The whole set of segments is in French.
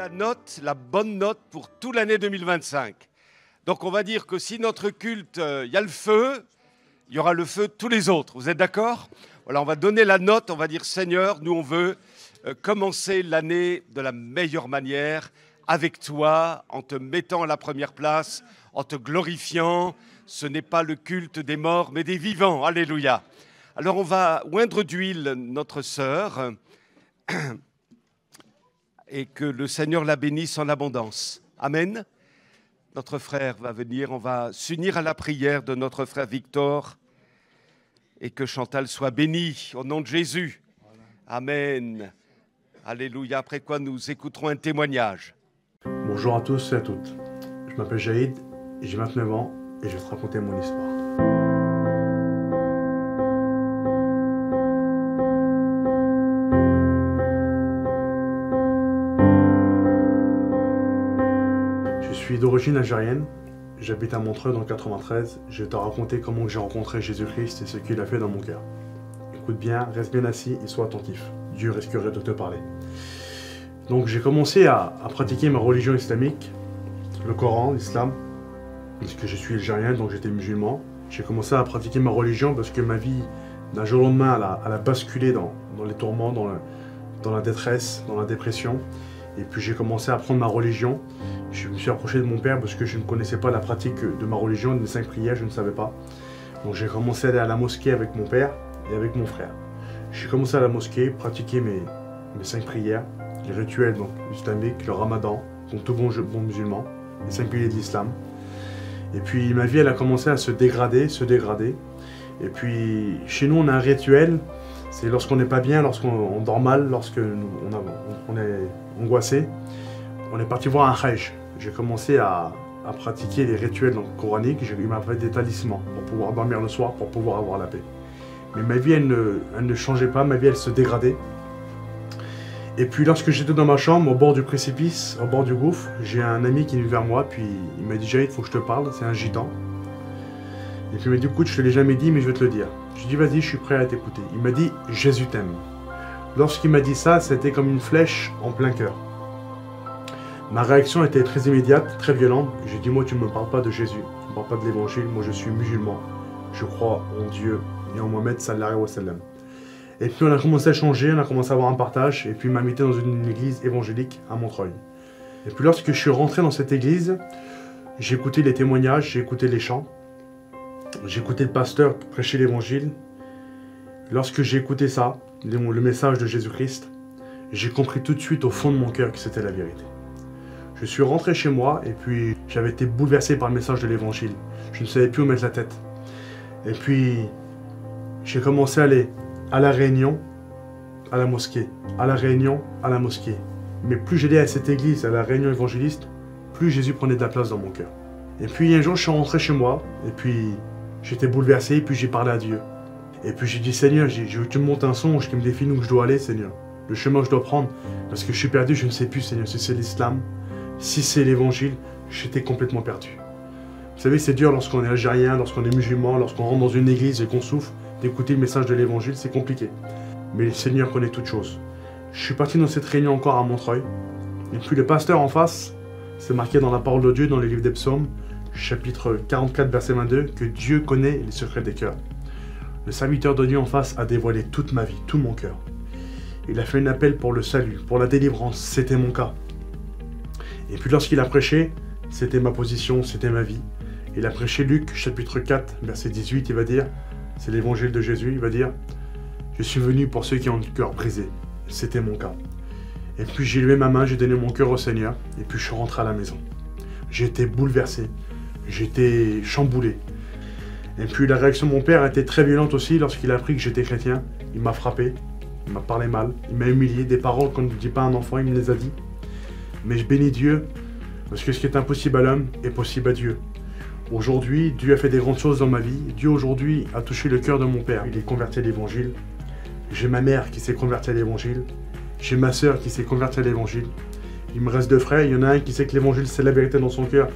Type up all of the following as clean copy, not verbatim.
la note, la bonne note pour toute l'année 2025. Donc on va dire que si notre culte, il y a le feu, il y aura le feu de tous les autres. Vous êtes d'accord? Voilà, on va donner la note, on va dire Seigneur, nous on veut commencer l'année de la meilleure manière, avec toi, en te mettant à la première place, en te glorifiant. Ce n'est pas le culte des morts, mais des vivants. Alléluia. Alors on va oindre d'huile notre sœur et que le Seigneur la bénisse en abondance. Amen. Notre frère va venir, on va s'unir à la prière de notre frère Victor et que Chantal soit bénie au nom de Jésus. Amen. Alléluia. Après quoi nous écouterons un témoignage. Bonjour à tous et à toutes. Je m'appelle Jaïd, j'ai 29 ans et je vais te raconter mon histoire. Je suis d'origine algérienne, j'habite à Montreux dans le 93. Je vais te raconter comment j'ai rencontré Jésus-Christ et ce qu'il a fait dans mon cœur. Écoute bien, reste bien assis et sois attentif. Dieu risquerait de te parler. Donc j'ai commencé à pratiquer ma religion islamique, le Coran, l'islam, parce que je suis algérien, donc j'étais musulman. J'ai commencé à pratiquer ma religion parce que ma vie, d'un jour au lendemain, elle a basculé dans les tourments, dans la détresse, dans la dépression. Et puis j'ai commencé à apprendre ma religion. Je me suis approché de mon père parce que je ne connaissais pas la pratique de ma religion, des 5 prières, je ne savais pas. Donc j'ai commencé à aller à la mosquée avec mon père et avec mon frère. J'ai commencé à la mosquée, pratiquer mes 5 prières, les rituels donc, islamiques, le ramadan, donc tout bon musulman, les 5 piliers de l'islam. Et puis ma vie, elle a commencé à se dégrader. Et puis chez nous, on a un rituel, c'est lorsqu'on n'est pas bien, lorsqu'on dort mal, lorsqu'on est angoissé, on est parti voir un hajj. J'ai commencé à pratiquer les rituels donc, coraniques, il m'a fait des talismans pour pouvoir dormir le soir, pour pouvoir avoir la paix. Mais ma vie, elle ne changeait pas, ma vie, elle se dégradait. Et puis lorsque j'étais dans ma chambre, au bord du précipice, au bord du gouffre, j'ai un ami qui est venu vers moi, puis il m'a dit « Jaïd, il faut que je te parle, c'est un gitan. » Et puis il m'a dit « Écoute, je te l'ai jamais dit, mais je vais te le dire. » Je dis « Vas-y, je suis prêt à t'écouter. » Il m'a dit « Jésus t'aime. » Lorsqu'il m'a dit ça, c'était comme une flèche en plein cœur. Ma réaction était très immédiate, très violente. J'ai dit « Moi, tu ne me parles pas de Jésus, tu ne me parles pas de l'évangile, moi je suis musulman. Je crois en Dieu et en Mohamed sallallahu alayhi wa sallam. » Et puis on a commencé à changer, on a commencé à avoir un partage, et puis il m'a invité dans une église évangélique à Montreuil. Et puis lorsque je suis rentré dans cette église, j'ai écouté les témoignages, j'ai écouté les chants, j'ai écouté le pasteur prêcher l'évangile. Lorsque j'ai écouté ça, le message de Jésus-Christ, j'ai compris tout de suite au fond de mon cœur que c'était la vérité. Je suis rentré chez moi, et puis j'avais été bouleversé par le message de l'évangile. Je ne savais plus où mettre la tête. Et puis j'ai commencé à aller à la réunion, à la mosquée, à la réunion, à la mosquée. Mais plus j'allais à cette église, à la réunion évangéliste, plus Jésus prenait de la place dans mon cœur. Et puis un jour, je suis rentré chez moi, et puis j'étais bouleversé, et puis j'ai parlé à Dieu. Et puis j'ai dit, Seigneur, je veux que tu me montes un songe qui me définit où je dois aller, Seigneur. Le chemin que je dois prendre, parce que je suis perdu, je ne sais plus, Seigneur, si c'est l'islam, si c'est l'évangile, j'étais complètement perdu. Vous savez, c'est dur lorsqu'on est algérien, lorsqu'on est musulman, lorsqu'on rentre dans une église et qu'on souffre, d'écouter le message de l'évangile, c'est compliqué. Mais le Seigneur connaît toutes choses. Je suis parti dans cette réunion encore à Montreuil. Et puis le pasteur en face, c'est marqué dans la parole de Dieu, dans les livres des psaumes, chapitre 44, verset 22, que Dieu connaît les secrets des cœurs. Le serviteur de Dieu en face a dévoilé toute ma vie, tout mon cœur. Il a fait un appel pour le salut, pour la délivrance, c'était mon cas. Et puis lorsqu'il a prêché, c'était ma position, c'était ma vie. Il a prêché Luc, chapitre 4, verset 18, il va dire, c'est l'évangile de Jésus, il va dire « Je suis venu pour ceux qui ont le cœur brisé. » C'était mon cas. Et puis j'ai levé ma main, j'ai donné mon cœur au Seigneur, et puis je suis rentré à la maison. J'étais bouleversé, j'étais chamboulé. Et puis la réaction de mon père était très violente aussi lorsqu'il a appris que j'étais chrétien. Il m'a frappé, il m'a parlé mal, il m'a humilié, des paroles qu'on ne dit pas à un enfant, il me les a dit. Mais je bénis Dieu, parce que ce qui est impossible à l'homme est possible à Dieu. Aujourd'hui, Dieu a fait des grandes choses dans ma vie. Dieu aujourd'hui a touché le cœur de mon père. Il est converti à l'évangile. J'ai ma mère qui s'est convertie à l'évangile. J'ai ma sœur qui s'est convertie à l'évangile. Il me reste 2 frères. Il y en a un qui sait que l'évangile c'est la vérité dans son cœur,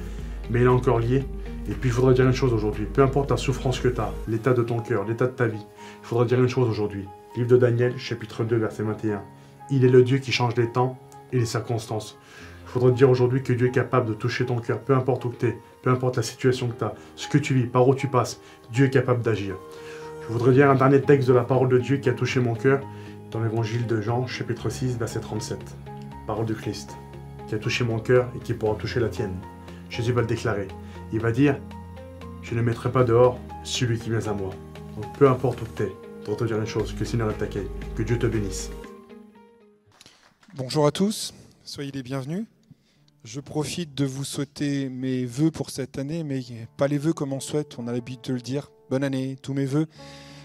mais il est encore lié. Et puis je voudrais dire une chose aujourd'hui. Peu importe la souffrance que tu as, l'état de ton cœur, l'état de ta vie, je voudrais dire une chose aujourd'hui. Livre de Daniel, chapitre 2, verset 21. Il est le Dieu qui change les temps et les circonstances. Je voudrais te dire aujourd'hui que Dieu est capable de toucher ton cœur, peu importe où tu es, peu importe la situation que tu as, ce que tu vis, par où tu passes, Dieu est capable d'agir. Je voudrais lire un dernier texte de la parole de Dieu qui a touché mon cœur dans l'évangile de Jean, chapitre 6, verset 37. Parole de Christ, qui a touché mon cœur et qui pourra toucher la tienne. Jésus va le déclarer. Il va dire, je ne mettrai pas dehors celui qui vient à moi. Donc peu importe où tu es, je voudrais te dire une chose, que le Seigneur t'accueille, que Dieu te bénisse. Bonjour à tous, soyez les bienvenus. Je profite de vous souhaiter mes vœux pour cette année, mais pas les vœux comme on souhaite, on a l'habitude de le dire. Bonne année, tous mes vœux.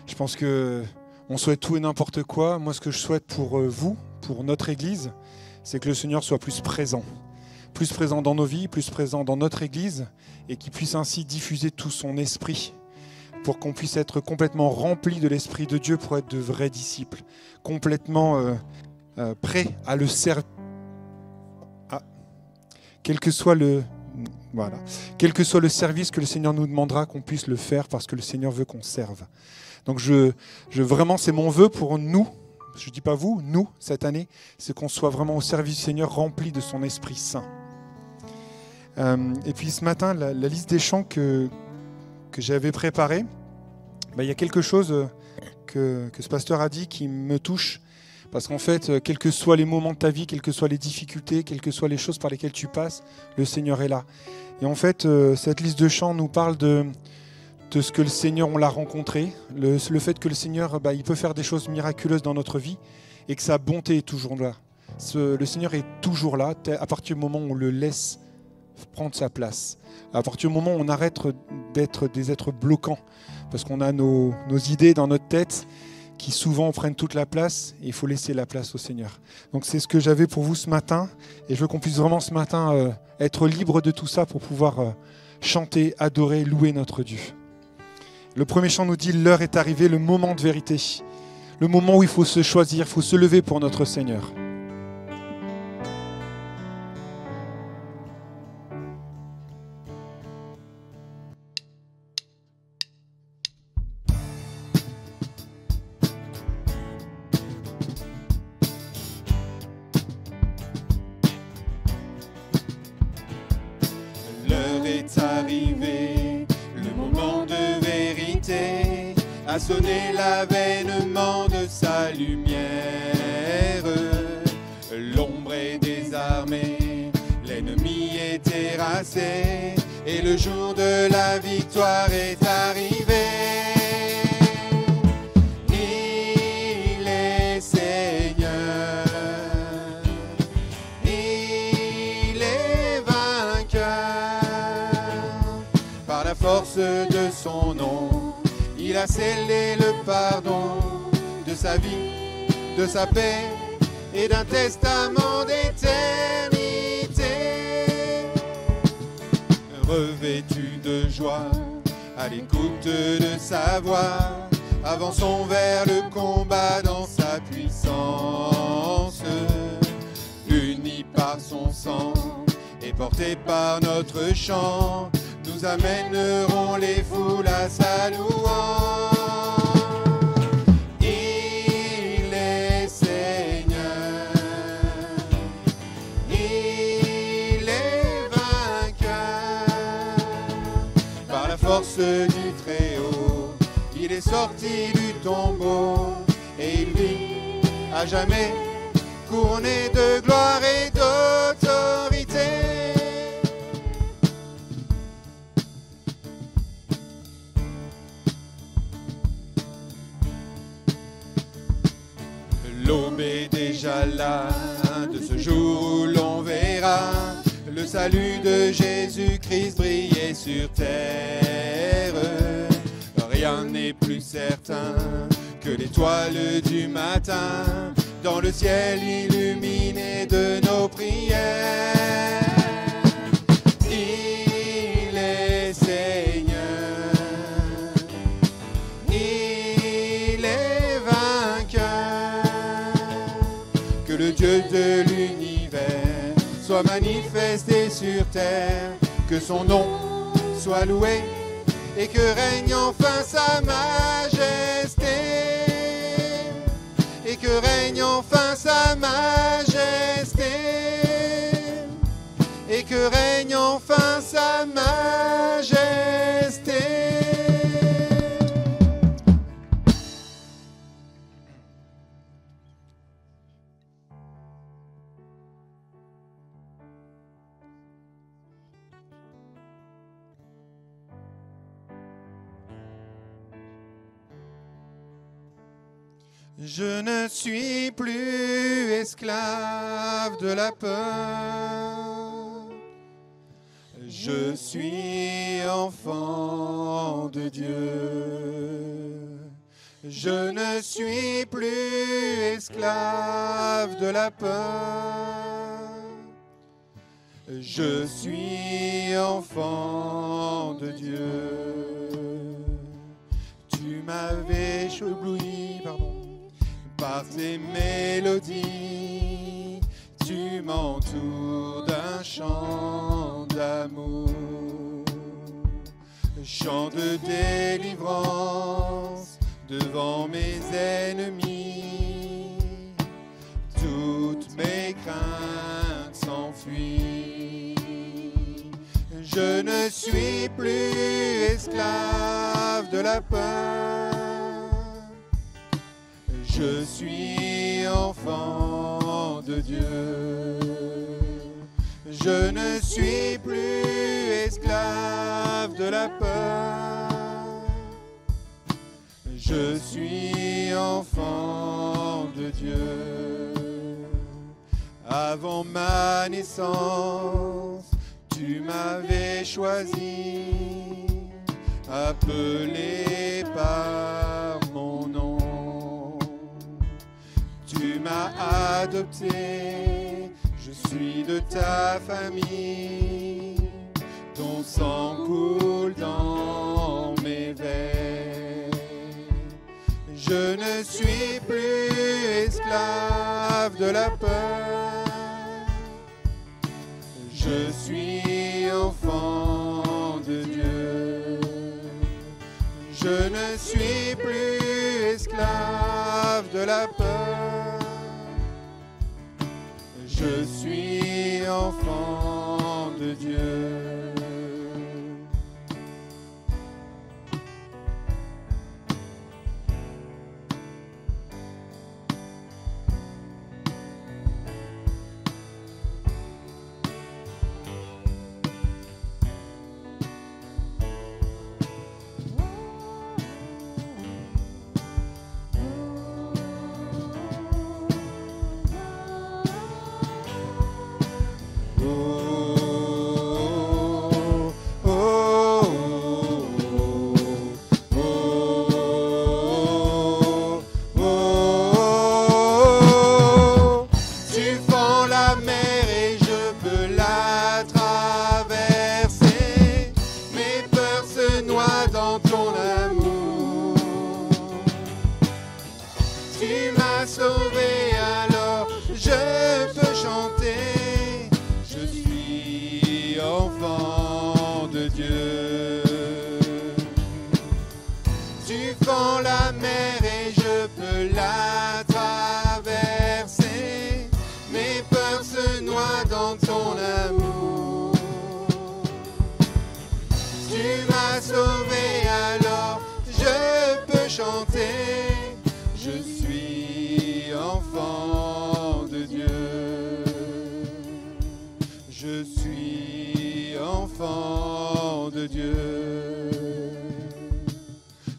Je pense qu'on souhaite tout et n'importe quoi. Moi, ce que je souhaite pour vous, pour notre Église, c'est que le Seigneur soit plus présent dans nos vies, plus présent dans notre Église, et qu'il puisse ainsi diffuser tout son esprit, pour qu'on puisse être complètement rempli de l'Esprit de Dieu pour être de vrais disciples, complètement prêts à le servir. Quel que soit le service que le Seigneur nous demandera, qu'on puisse le faire parce que le Seigneur veut qu'on serve. Donc vraiment, c'est mon vœu pour nous, je ne dis pas vous, nous, cette année, c'est qu'on soit vraiment au service du Seigneur, rempli de son Esprit Saint. Et puis ce matin, la liste des chants que j'avais préparée, il y a quelque chose que ce pasteur a dit qui me touche. Parce qu'en fait, quels que soient les moments de ta vie, quelles que soient les difficultés, quelles que soient les choses par lesquelles tu passes, le Seigneur est là. Et en fait, cette liste de chants nous parle de ce que le Seigneur, on l'a rencontré, le fait que le Seigneur, il peut faire des choses miraculeuses dans notre vie et que sa bonté est toujours là. Le Seigneur est toujours là à partir du moment où on le laisse prendre sa place. À partir du moment où on arrête d'être des êtres bloquants, parce qu'on a nos idées dans notre tête qui souvent prennent toute la place, et il faut laisser la place au Seigneur. Donc c'est ce que j'avais pour vous ce matin, et je veux qu'on puisse vraiment ce matin être libre de tout ça pour pouvoir chanter, adorer, louer notre Dieu. Le premier chant nous dit « L'heure est arrivée, le moment de vérité », le moment où il faut se choisir, il faut se lever pour notre Seigneur. A sonné l'avènement de sa lumière. L'ombre est désarmée, l'ennemi est terrassé, et le jour de la victoire est arrivé. Il est Seigneur, il est vainqueur, par la force de son nom. Il a scellé le pardon de sa vie, de sa paix et d'un testament d'éternité. Revêtu de joie, à l'écoute de sa voix, avançons vers le combat dans sa puissance. Unis par son sang et portés par notre chant, nous amènerons les foules à sa louange. Il est Seigneur, il est vainqueur, par la force du Très-Haut, il est sorti du tombeau, et il vit à jamais, couronné de gloire et d'autorité. L'aube est déjà là, de ce jour où l'on verra le salut de Jésus-Christ briller sur terre. Rien n'est plus certain que l'étoile du matin dans le ciel illuminé de nos prières. Il est Seigneur, il est vainqueur. Que le Dieu de l'univers soit manifesté sur terre, que son nom soit loué et que règne enfin sa majesté, et que règne enfin sa majesté. que règne enfin sa majesté. Je ne suis plus esclave de la peur. Je suis enfant de Dieu. Je ne suis plus esclave de la peur. Je suis enfant de Dieu. Tu m'avais ébloui, par tes mélodies, tu m'entoures d'un chant d'amour, chant de délivrance devant mes ennemis. Toutes mes craintes s'enfuient. Je ne suis plus esclave de la peur. Je suis enfant de Dieu. Je ne suis plus esclave de la peur. Je suis enfant de Dieu. Avant ma naissance, tu m'avais choisi, appelé par mon nom. Tu m'as adopté, je suis de ta famille. Ton sang coule dans mes veines. Je ne suis plus esclave de la peur. Je suis enfant de Dieu. Je ne suis plus esclave de la peur. Je suis enfant de Dieu.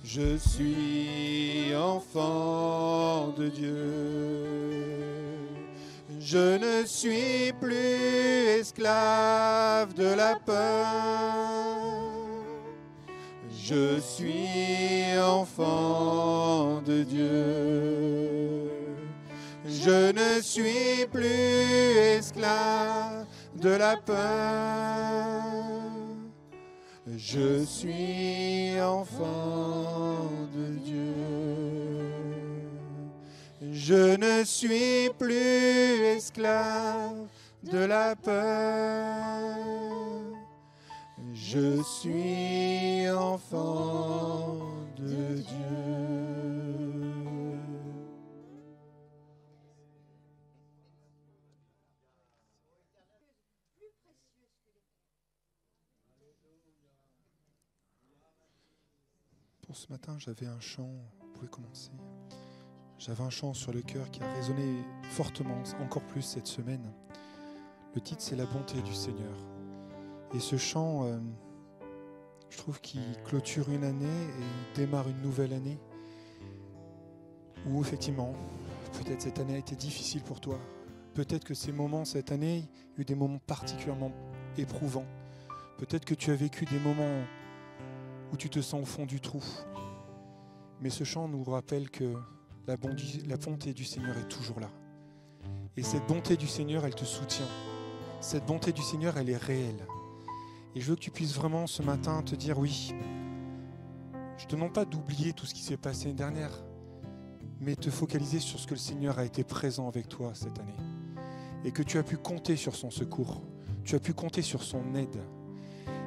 Je suis enfant de Dieu. Je ne suis plus esclave de la peur. Je suis enfant de Dieu. Je ne suis plus esclave de la peur. Je suis enfant de Dieu. Je ne suis plus esclave de la peur. Je suis enfant de Dieu. Pour ce matin, j'avais un chant, vous pouvez commencer. J'avais un chant sur le cœur qui a résonné fortement, encore plus cette semaine. Le titre, c'est La bonté du Seigneur. Et ce chant, je trouve qu'il clôture une année et il démarre une nouvelle année où effectivement, peut-être cette année a été difficile pour toi. Peut-être que ces moments, cette année, il y a eu des moments particulièrement éprouvants. Peut-être que tu as vécu des moments où tu te sens au fond du trou. Mais ce chant nous rappelle que la bonté du Seigneur est toujours là. Et cette bonté du Seigneur, elle te soutient. Cette bonté du Seigneur, elle est réelle. Et je veux que tu puisses vraiment ce matin te dire oui. Je ne te demande pas d'oublier tout ce qui s'est passé l'année dernière, mais te focaliser sur ce que le Seigneur a été présent avec toi cette année. Et que tu as pu compter sur son secours. Tu as pu compter sur son aide.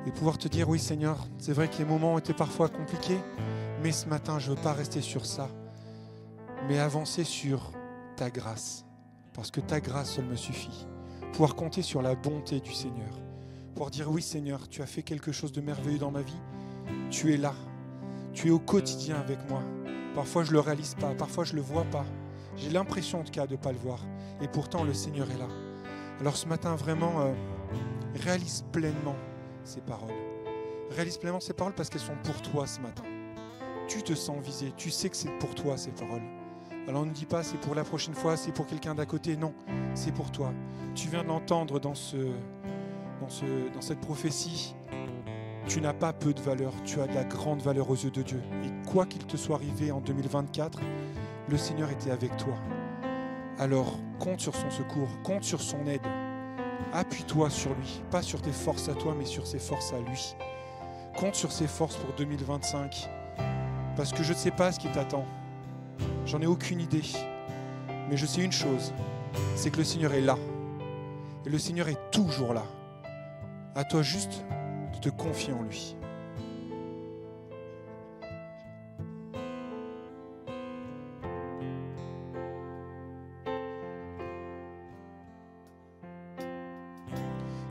Et pouvoir te dire oui Seigneur, c'est vrai que les moments ont été parfois compliqués, mais ce matin, je ne veux pas rester sur ça, mais avancer sur ta grâce. Parce que ta grâce seule me suffit. Pouvoir compter sur la bonté du Seigneur. Pouvoir dire oui Seigneur, tu as fait quelque chose de merveilleux dans ma vie. Tu es là. Tu es au quotidien avec moi. Parfois je ne le réalise pas, parfois je ne le vois pas. J'ai l'impression en tout cas de ne pas le voir. Et pourtant le Seigneur est là. Alors ce matin vraiment, réalise pleinement ces paroles. Réalise pleinement ces paroles parce qu'elles sont pour toi ce matin. Tu te sens visé, tu sais que c'est pour toi ces paroles. Alors on ne dit pas c'est pour la prochaine fois, c'est pour quelqu'un d'à côté. Non, c'est pour toi. Tu viens de l'entendre dans cette prophétie. Tu n'as pas peu de valeur, tu as de la grande valeur aux yeux de Dieu. Et quoi qu'il te soit arrivé en 2024, le Seigneur était avec toi. Alors compte sur son secours, compte sur son aide. Appuie-toi sur lui, pas sur tes forces à toi, mais sur ses forces à lui. Compte sur ses forces pour 2025, parce que je ne sais pas ce qui t'attend. J'en ai aucune idée. Mais je sais une chose, c'est que le Seigneur est là. Et le Seigneur est toujours là. À toi juste de te confier en lui.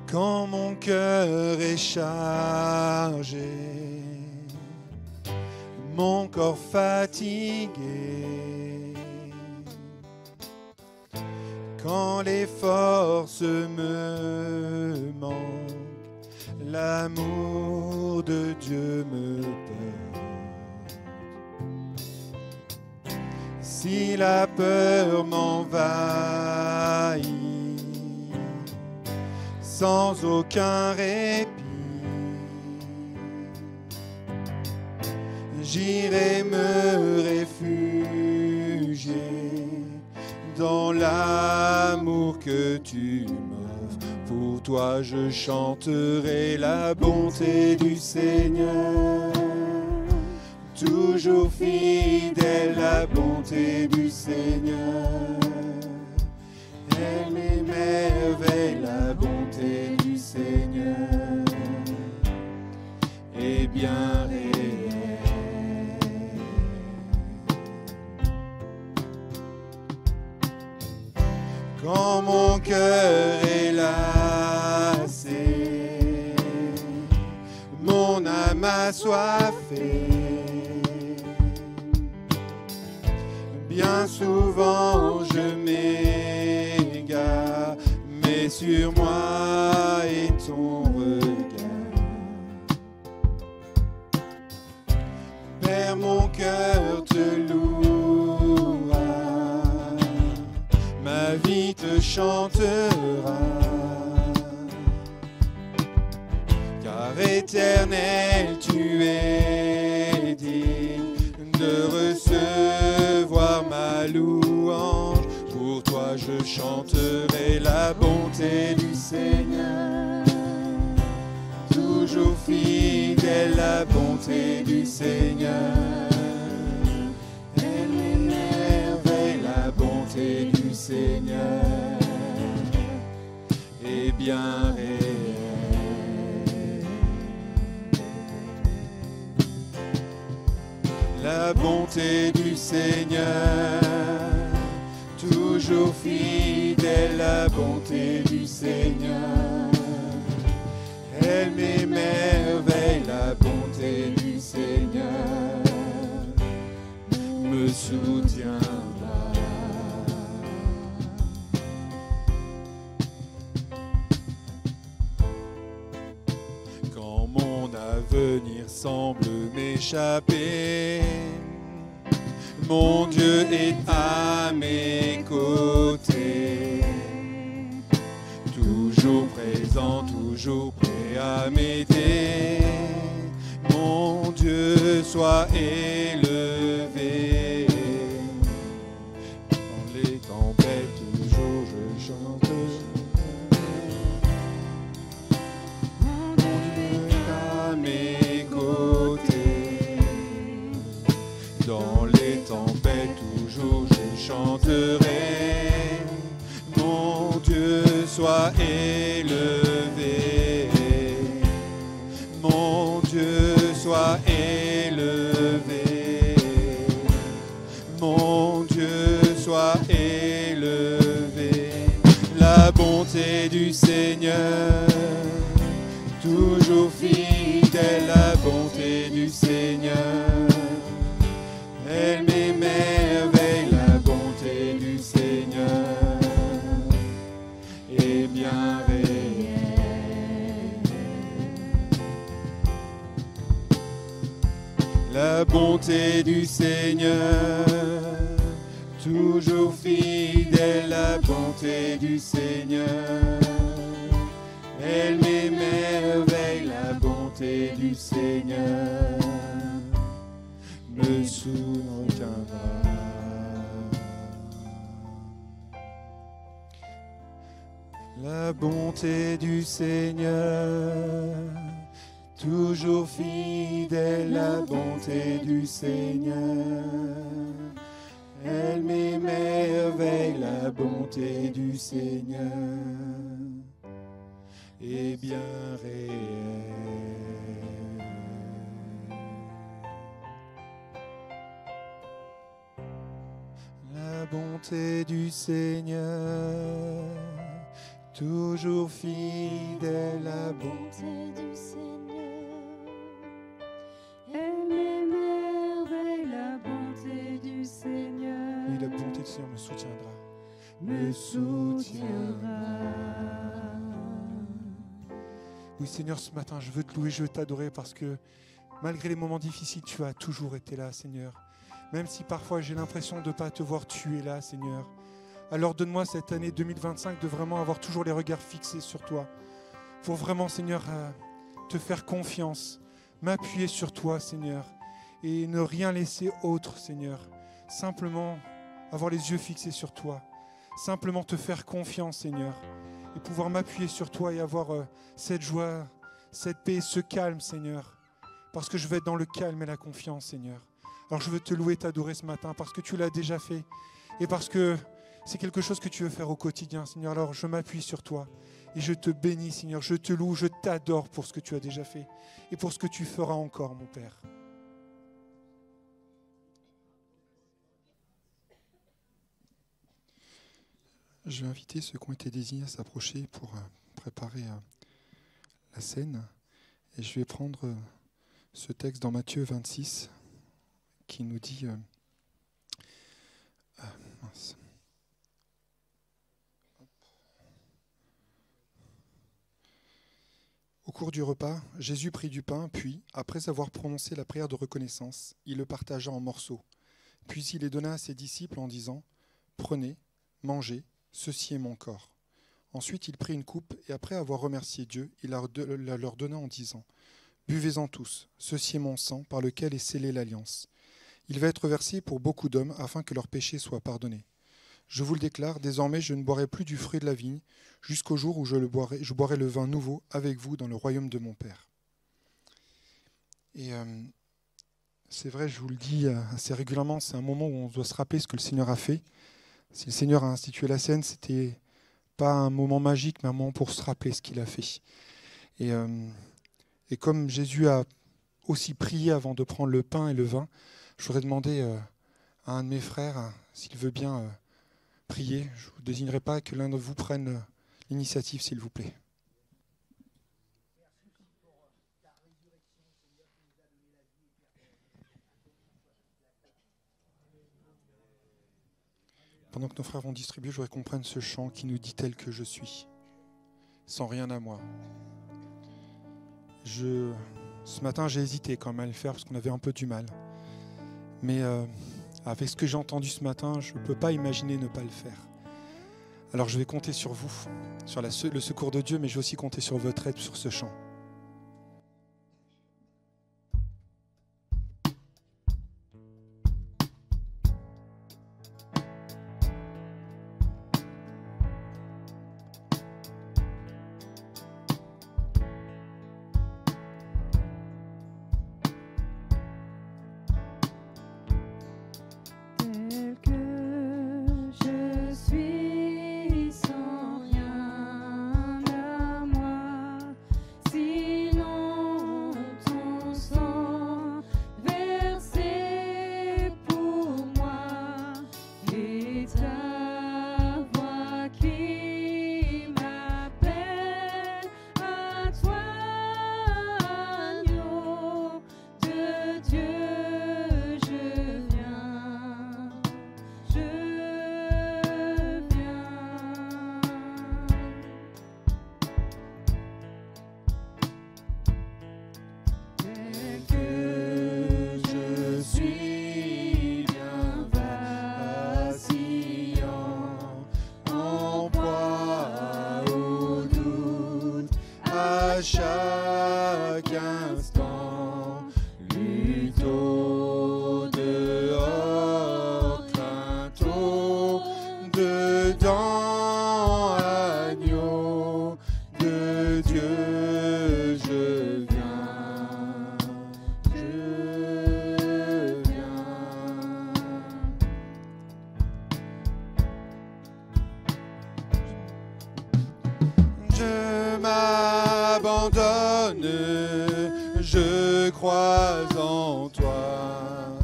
Quand mon cœur est chargé, mon corps fatigué, quand les forces me manquent, l'amour de Dieu me porte. Si la peur m'envahit, sans aucun répit, j'irai me réfugier dans l'amour que tu m'offres. Pour toi je chanterai la bonté du Seigneur. Toujours fidèle, la bonté du Seigneur. Elle m'émerveille, la bonté du Seigneur est bien réelle. Quand mon cœur est lassé, mon âme assoiffée, bien souvent je m'égare, mais sur moi est ton regard. Père, mon cœur te louera, ma vie te chantera, car éternel tu es digne de recevoir ma louange. Pour toi je chanterai la bonté du Seigneur. Toujours fidèle, la bonté du Seigneur. Elle m'émerveille, la bonté du Seigneur est bien réelle. La bonté du Seigneur, toujours fidèle, la bonté du Seigneur. Elle m'émerveille, la bonté du Seigneur soutiendra. Quand mon avenir semble m'échapper, mon Dieu est à mes côtés, toujours présent, toujours prêt à m'aider. Mon Dieu soit élevé. Dans les tempêtes, toujours je chante. Mon Dieu est à mes côtés. Dans les tempêtes, toujours je chanterai. Mon Dieu soit élevé. Mon Dieu soit élevé. Mon Dieu soit élevé. La bonté du Seigneur, toujours fidèle, la bonté du Seigneur, elle m'émerveille, la bonté du Seigneur est bien réelle. La bonté du Seigneur, toujours fidèle, la bonté du Seigneur, elle m'émerveille, la bonté du Seigneur me soutiendra. La bonté du Seigneur, toujours fidèle, la bonté du Seigneur, elle m'émerveille, la bonté du Seigneur est bien réelle. La bonté du Seigneur, toujours fidèle, la bonté du Seigneur, elle m'émerveille, la bonté du Seigneur. Oui, la bonté du Seigneur me soutiendra. Me soutiendra. Oui, Seigneur, ce matin, je veux te louer, je veux t'adorer parce que malgré les moments difficiles, tu as toujours été là, Seigneur. Même si parfois j'ai l'impression de ne pas te voir, tu es là, Seigneur. Alors donne-moi cette année 2025 de vraiment avoir toujours les regards fixés sur toi. Pour vraiment, Seigneur, te faire confiance, m'appuyer sur toi, Seigneur. Et ne rien laisser autre, Seigneur. Simplement avoir les yeux fixés sur toi. Simplement te faire confiance, Seigneur. Et pouvoir m'appuyer sur toi et avoir cette joie, cette paix, ce calme, Seigneur. Parce que je veux être dans le calme et la confiance, Seigneur. Alors je veux te louer, t'adorer ce matin parce que tu l'as déjà fait. Et parce que c'est quelque chose que tu veux faire au quotidien, Seigneur. Alors je m'appuie sur toi et je te bénis, Seigneur. Je te loue, je t'adore pour ce que tu as déjà fait et pour ce que tu feras encore, mon Père. Je vais inviter ceux qui ont été désignés à s'approcher pour préparer la scène. Et je vais prendre ce texte dans Matthieu 26 qui nous dit... mince. Au cours du repas, Jésus prit du pain, puis, après avoir prononcé la prière de reconnaissance, il le partagea en morceaux. Puis il les donna à ses disciples en disant « Prenez, mangez, ceci est mon corps. » Ensuite il prit une coupe, et après avoir remercié Dieu, il la leur donna en disant « Buvez-en tous, ceci est mon sang, par lequel est scellée l'alliance. Il va être versé pour beaucoup d'hommes, afin que leurs péchés soient pardonnés. Je vous le déclare, désormais je ne boirai plus du fruit de la vigne, jusqu'au jour où je boirai le vin nouveau avec vous dans le royaume de mon Père. » Et c'est vrai, je vous le dis assez régulièrement, c'est un moment où on doit se rappeler ce que le Seigneur a fait. Si le Seigneur a institué la scène, c'était pas un moment magique, mais un moment pour se rappeler ce qu'il a fait. Et comme Jésus a aussi prié avant de prendre le pain et le vin, je voudrais demander à un de mes frères s'il veut bien prier. Je ne vous désignerai pas que l'un de vous prenne l'initiative, s'il vous plaît. pendant que nos frères vont distribuer, je voudrais qu'on prenne ce chant qui nous dit tel que je suis, sans rien à moi. Ce matin, j'ai hésité quand même à le faire parce qu'on avait un peu du mal. Mais avec ce que j'ai entendu ce matin, je ne peux pas imaginer ne pas le faire. Alors je vais compter sur vous, sur le secours de Dieu, mais je vais aussi compter sur votre aide sur ce chant. Chaque instant, lutte au dehors, crainte au dedans, agneau de Dieu, je viens, je viens. Je m'abandonne, je crois en toi.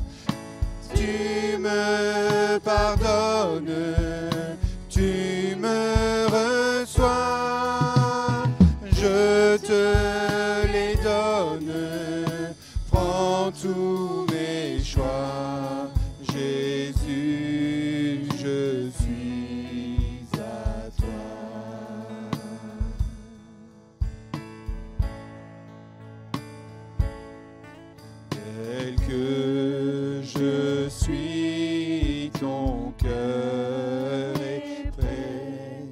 Tu me pardonnes, tu me reçois. Je te les donne, prends tous mes choix. Jésus, je suis à toi. Tel que je suis, ton cœur est prêt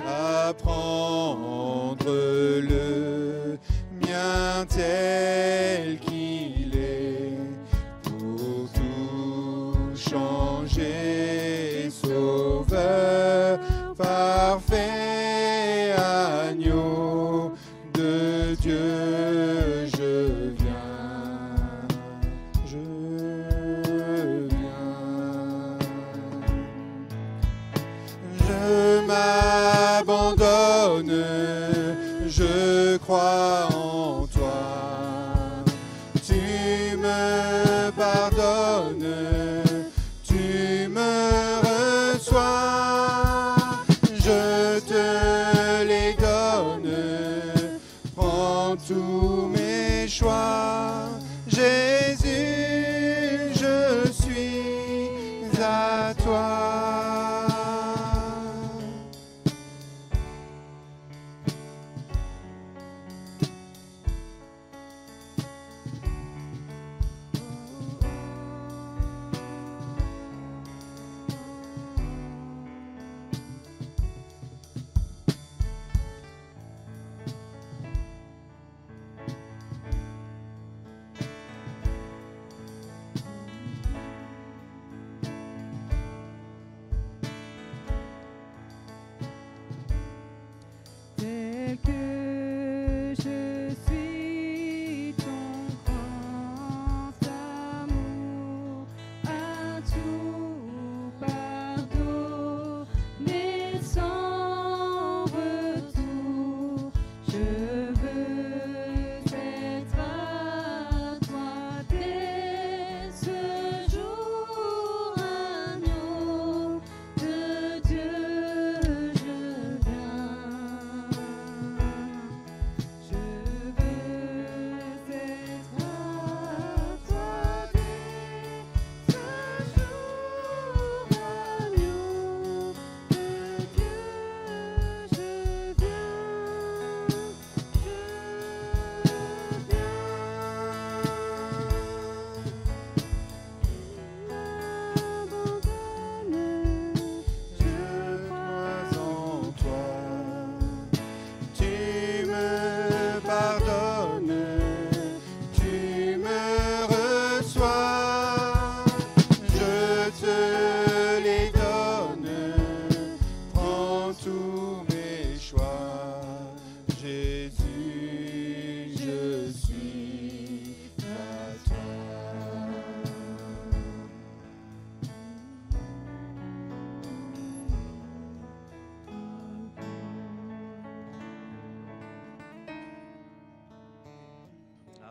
à prendre le mien tel qu'il est, pour tout changer, sauveur parfait, agneau de Dieu, je viens. Je m'abandonne, je crois en toi. Tu me pardonnes, tu me reçois. Je te les donne, prends tous mes choix. Jésus, je suis à toi.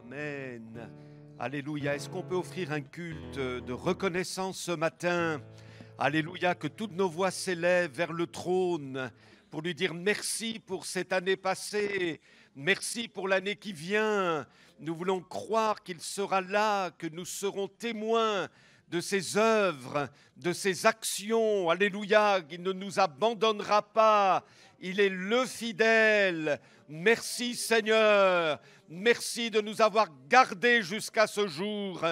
Amen. Alléluia. Est-ce qu'on peut offrir un culte de reconnaissance ce matin? Alléluia, que toutes nos voix s'élèvent vers le trône pour lui dire merci pour cette année passée, merci pour l'année qui vient. Nous voulons croire qu'il sera là, que nous serons témoins de ses œuvres, de ses actions. Alléluia, qu'il ne nous abandonnera pas. Il est le fidèle. Merci Seigneur. Merci de nous avoir gardés jusqu'à ce jour.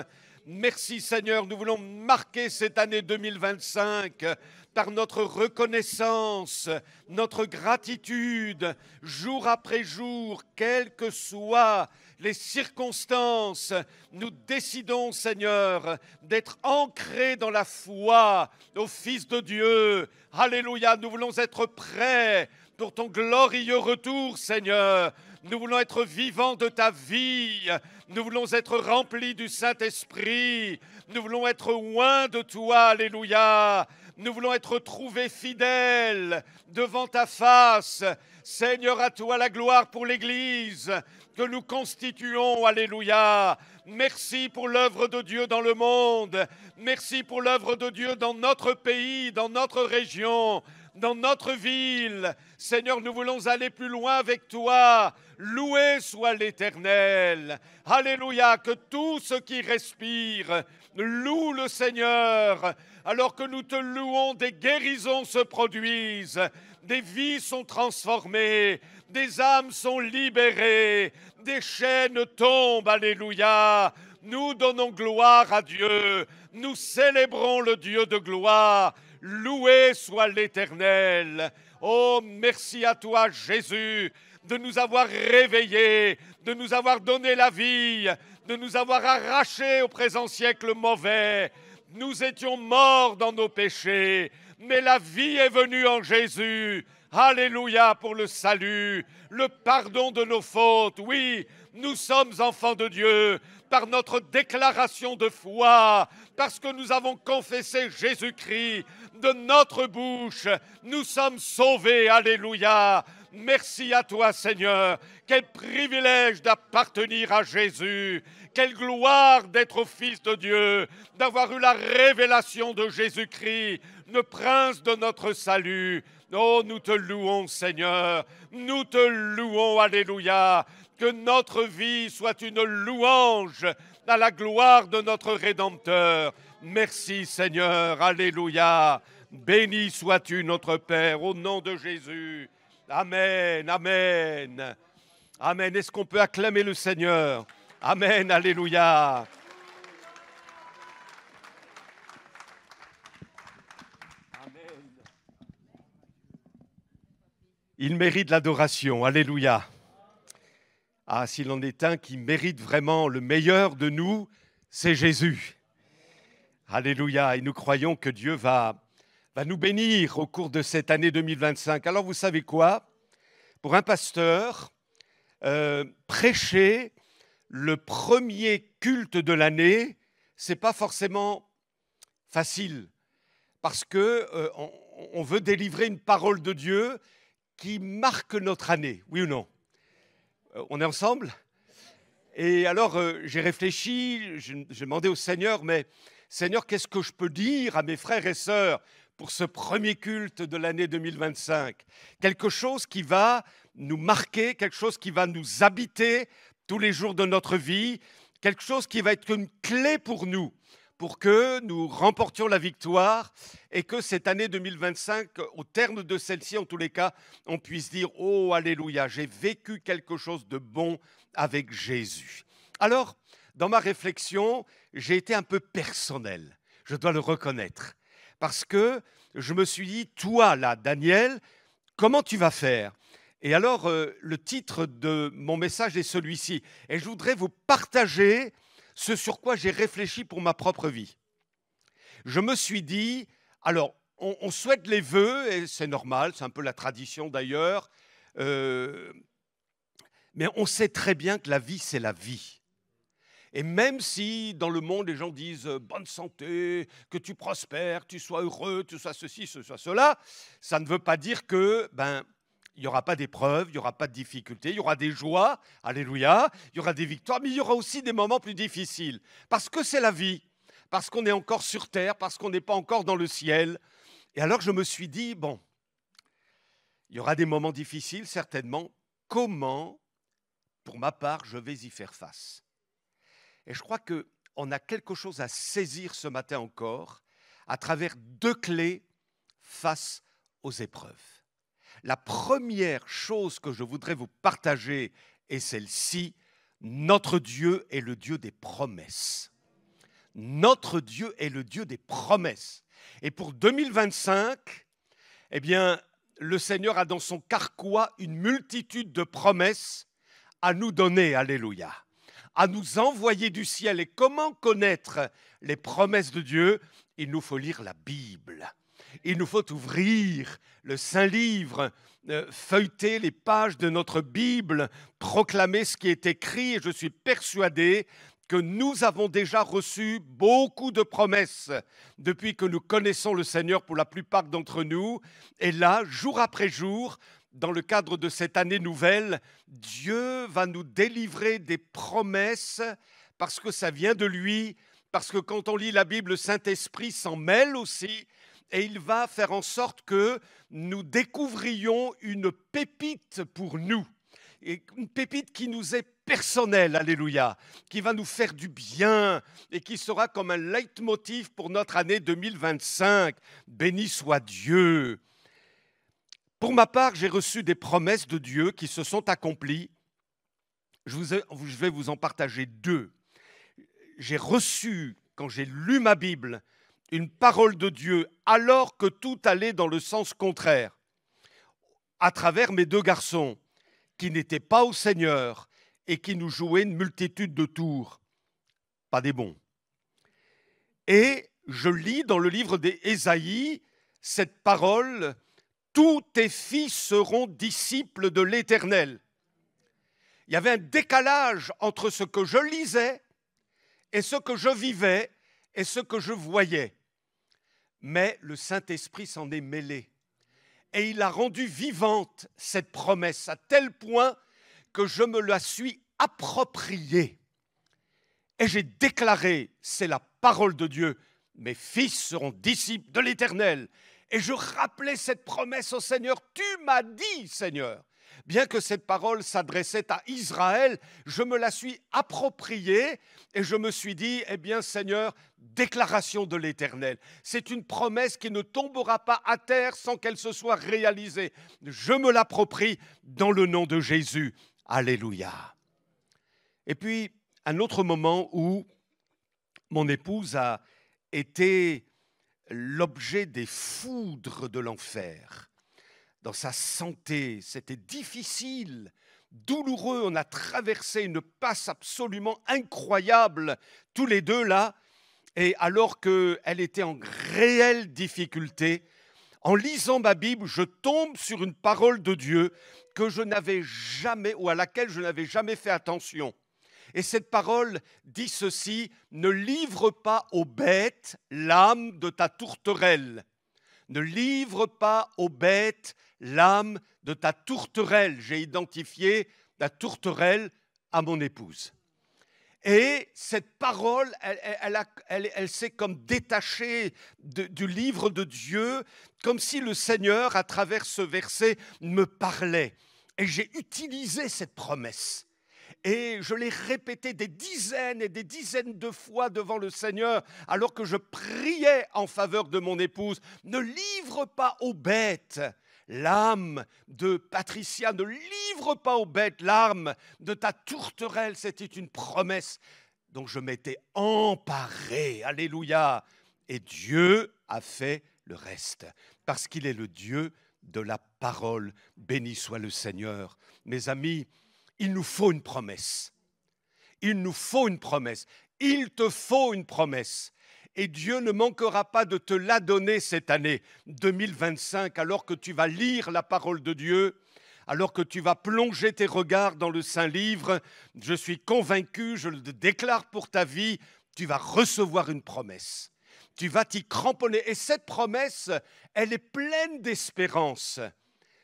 Merci Seigneur, nous voulons marquer cette année 2025 par notre reconnaissance, notre gratitude, jour après jour, quelles que soient les circonstances. Nous décidons, Seigneur, d'être ancrés dans la foi au Fils de Dieu. Alléluia, nous voulons être prêts pour ton glorieux retour, Seigneur. Nous voulons être vivants de ta vie. Nous voulons être remplis du Saint-Esprit. Nous voulons être loin de toi. Alléluia. Nous voulons être trouvés fidèles devant ta face. Seigneur, à toi la gloire pour l'Église que nous constituons. Alléluia. Merci pour l'œuvre de Dieu dans le monde. Merci pour l'œuvre de Dieu dans notre pays, dans notre région, dans notre ville. Seigneur, nous voulons aller plus loin avec toi. Loué soit l'Éternel. Alléluia, que tout ce qui respire loue le Seigneur. Alors que nous te louons, des guérisons se produisent, des vies sont transformées, des âmes sont libérées, des chaînes tombent. Alléluia. Nous donnons gloire à Dieu. Nous célébrons le Dieu de gloire. Loué soit l'Éternel. Oh, merci à toi, Jésus, de nous avoir réveillés, de nous avoir donné la vie, de nous avoir arrachés au présent siècle mauvais. Nous étions morts dans nos péchés, mais la vie est venue en Jésus. Alléluia pour le salut, le pardon de nos fautes. Oui, nous sommes enfants de Dieu par notre déclaration de foi, parce que nous avons confessé Jésus-Christ de notre bouche. Nous sommes sauvés. Alléluia. Merci à toi, Seigneur. Quel privilège d'appartenir à Jésus. Quelle gloire d'être au Fils de Dieu, d'avoir eu la révélation de Jésus-Christ, le Prince de notre salut. Oh, nous te louons, Seigneur. Nous te louons. Alléluia. Que notre vie soit une louange à la gloire de notre Rédempteur. Merci, Seigneur. Alléluia. Béni sois-tu, notre Père, au nom de Jésus. Amen, amen. Amen. Est-ce qu'on peut acclamer le Seigneur? Amen, alléluia. Amen. Il mérite l'adoration. Alléluia. Ah, s'il en est un qui mérite vraiment le meilleur de nous, c'est Jésus. Alléluia. Et nous croyons que Dieu va nous bénir au cours de cette année 2025. Alors, vous savez quoi? Pour un pasteur, prêcher le premier culte de l'année, ce n'est pas forcément facile, parce qu'on veut délivrer une parole de Dieu qui marque notre année, oui ou non? On est ensemble? Et alors, j'ai réfléchi, j'ai demandé au Seigneur, mais Seigneur, qu'est-ce que je peux dire à mes frères et sœurs pour ce premier culte de l'année 2025? Quelque chose qui va nous marquer, quelque chose qui va nous habiter tous les jours de notre vie, quelque chose qui va être une clé pour nous, pour que nous remportions la victoire et que cette année 2025, au terme de celle-ci, en tous les cas, on puisse dire « Oh, alléluia, j'ai vécu quelque chose de bon avec Jésus ». Alors, dans ma réflexion, j'ai été un peu personnel, je dois le reconnaître, parce que je me suis dit, toi là, Daniel, comment tu vas faire? Et alors, le titre de mon message est celui-ci, et je voudrais vous partager ce sur quoi j'ai réfléchi pour ma propre vie. Je me suis dit, alors, on souhaite les vœux, et c'est normal, c'est un peu la tradition d'ailleurs, mais on sait très bien que la vie, c'est la vie. Et même si dans le monde, les gens disent bonne santé, que tu prospères, tu sois heureux, tu sois ceci, tu sois cela, ça ne veut pas dire que, il il n'y aura pas d'épreuves, il n'y aura pas de difficultés, il y aura des joies, alléluia, il y aura des victoires, mais il y aura aussi des moments plus difficiles. Parce que c'est la vie, parce qu'on est encore sur terre, parce qu'on n'est pas encore dans le ciel. Et alors je me suis dit, bon, il y aura des moments difficiles, certainement. Comment, pour ma part, je vais y faire face? Et je crois qu'on a quelque chose à saisir ce matin encore, à travers 2 clés face aux épreuves. La première chose que je voudrais vous partager est celle-ci: notre Dieu est le Dieu des promesses. Notre Dieu est le Dieu des promesses. Et pour 2025, eh bien, le Seigneur a dans son carquois une multitude de promesses à nous donner, alléluia, à nous envoyer du ciel. Et comment connaître les promesses de Dieu? Il nous faut lire la Bible. Il nous faut ouvrir le Saint-Livre, feuilleter les pages de notre Bible, proclamer ce qui est écrit. Et je suis persuadé que nous avons déjà reçu beaucoup de promesses depuis que nous connaissons le Seigneur, pour la plupart d'entre nous. Et là, jour après jour, dans le cadre de cette année nouvelle, Dieu va nous délivrer des promesses parce que ça vient de lui, parce que quand on lit la Bible, le Saint-Esprit s'en mêle aussi. Et il va faire en sorte que nous découvrions une pépite pour nous. Et une pépite qui nous est personnelle, alléluia, qui va nous faire du bien et qui sera comme un leitmotiv pour notre année 2025. Béni soit Dieu. Pour ma part, j'ai reçu des promesses de Dieu qui se sont accomplies. Je vais vous en partager 2. J'ai reçu, quand j'ai lu ma Bible, une parole de Dieu alors que tout allait dans le sens contraire, à travers mes 2 garçons qui n'étaient pas au Seigneur et qui nous jouaient une multitude de tours, pas des bons. Et je lis dans le livre d'Ésaïe cette parole: tous tes fils seront disciples de l'Éternel. Il y avait un décalage entre ce que je lisais et ce que je vivais et ce que je voyais. Mais le Saint-Esprit s'en est mêlé. Et il a rendu vivante cette promesse à tel point que je me la suis appropriée. Et j'ai déclaré: c'est la parole de Dieu, mes fils seront disciples de l'Éternel. Et je rappelais cette promesse au Seigneur: tu m'as dit, Seigneur. Bien que cette parole s'adressait à Israël, je me la suis appropriée et je me suis dit: eh bien Seigneur, déclaration de l'Éternel. C'est une promesse qui ne tombera pas à terre sans qu'elle se soit réalisée. Je me l'approprie dans le nom de Jésus. Alléluia. Et puis, un autre moment où mon épouse a été l'objet des foudres de l'enfer. Dans sa santé, c'était difficile, douloureux. On a traversé une passe absolument incroyable, tous les 2 là. Et alors qu'elle était en réelle difficulté, en lisant ma Bible, je tombe sur une parole de Dieu que je n'avais jamais, ou à laquelle je n'avais jamais fait attention. Et cette parole dit ceci: ne livre pas aux bêtes l'âme de ta tourterelle. Ne livre pas aux bêtes l'âme de ta tourterelle. J'ai identifié la tourterelle à mon épouse. Et cette parole, elle s'est comme détachée du livre de Dieu, comme si le Seigneur, à travers ce verset, me parlait. Et j'ai utilisé cette promesse. Et je l'ai répété des dizaines et des dizaines de fois devant le Seigneur, alors que je priais en faveur de mon épouse. Ne livre pas aux bêtes l'âme de Patricia, ne livre pas aux bêtes l'âme de ta tourterelle. C'était une promesse dont je m'étais emparé. Alléluia. Et Dieu a fait le reste, parce qu'il est le Dieu de la parole. Béni soit le Seigneur. Mes amis, il nous faut une promesse. Il nous faut une promesse. Il te faut une promesse. Et Dieu ne manquera pas de te la donner cette année 2025, alors que tu vas lire la parole de Dieu, alors que tu vas plonger tes regards dans le Saint-Livre. Je suis convaincu, je le déclare pour ta vie, tu vas recevoir une promesse. Tu vas t'y cramponner. Et cette promesse, elle est pleine d'espérance.